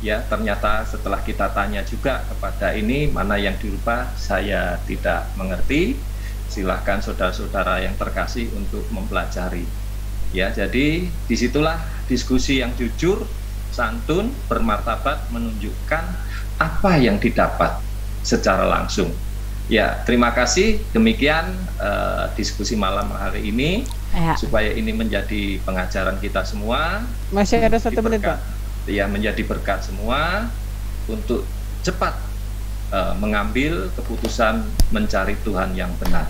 ya. Ternyata setelah kita tanya juga kepada ini mana yang dirubah, saya tidak mengerti. Silahkan saudara-saudara yang terkasih untuk mempelajari ya. Jadi disitulah diskusi yang jujur, santun, bermartabat, menunjukkan apa yang didapat secara langsung. Ya, terima kasih. Demikian diskusi malam hari ini ya. Supaya ini menjadi pengajaran kita semua. Masih ada 1 menit Pak. Ya, menjadi berkat semua untuk cepat mengambil keputusan mencari Tuhan yang benar.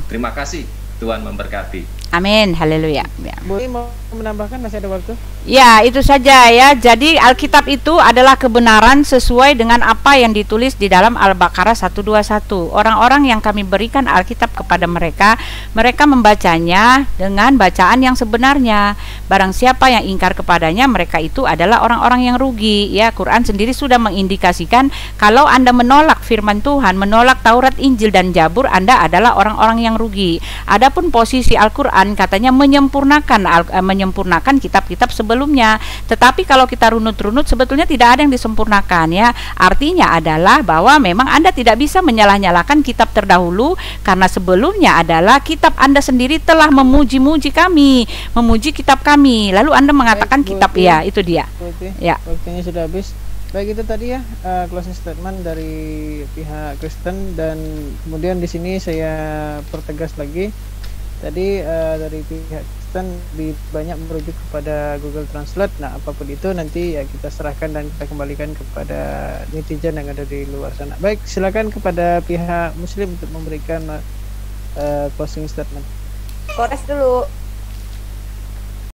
Terima kasih. Tuhan memberkati. Amin, haleluya. Ya. Boleh mau menambahkan, masih ada waktu? Ya, itu saja ya. Jadi Alkitab itu adalah kebenaran sesuai dengan apa yang ditulis di dalam Al-Baqarah 121. Orang-orang yang kami berikan Alkitab kepada mereka, mereka membacanya dengan bacaan yang sebenarnya. Barang siapa yang ingkar kepadanya, mereka itu adalah orang-orang yang rugi. Ya, Quran sendiri sudah mengindikasikan kalau Anda menolak firman Tuhan, menolak Taurat, Injil dan Zabur, Anda adalah orang-orang yang rugi. Adapun posisi Al-Quran katanya menyempurnakan kitab-kitab sebelumnya. Tetapi kalau kita runut-runut sebetulnya tidak ada yang disempurnakan ya. Artinya adalah bahwa memang Anda tidak bisa menyalah-nyalakan kitab terdahulu, karena sebelumnya adalah kitab Anda sendiri telah memuji-muji kami, memuji kitab kami. Lalu Anda mengatakan kitab ya, itu dia. Ya. Waktunya sudah habis. Baik, itu tadi ya closing statement dari pihak Kristen, dan kemudian di sini saya pertegas lagi. Tadi dari pihak Kristen banyak merujuk kepada Google Translate. Nah, apapun itu nanti ya kita serahkan dan kita kembalikan kepada netizen yang ada di luar sana. Baik, silakan kepada pihak Muslim untuk memberikan closing statement. Kores dulu.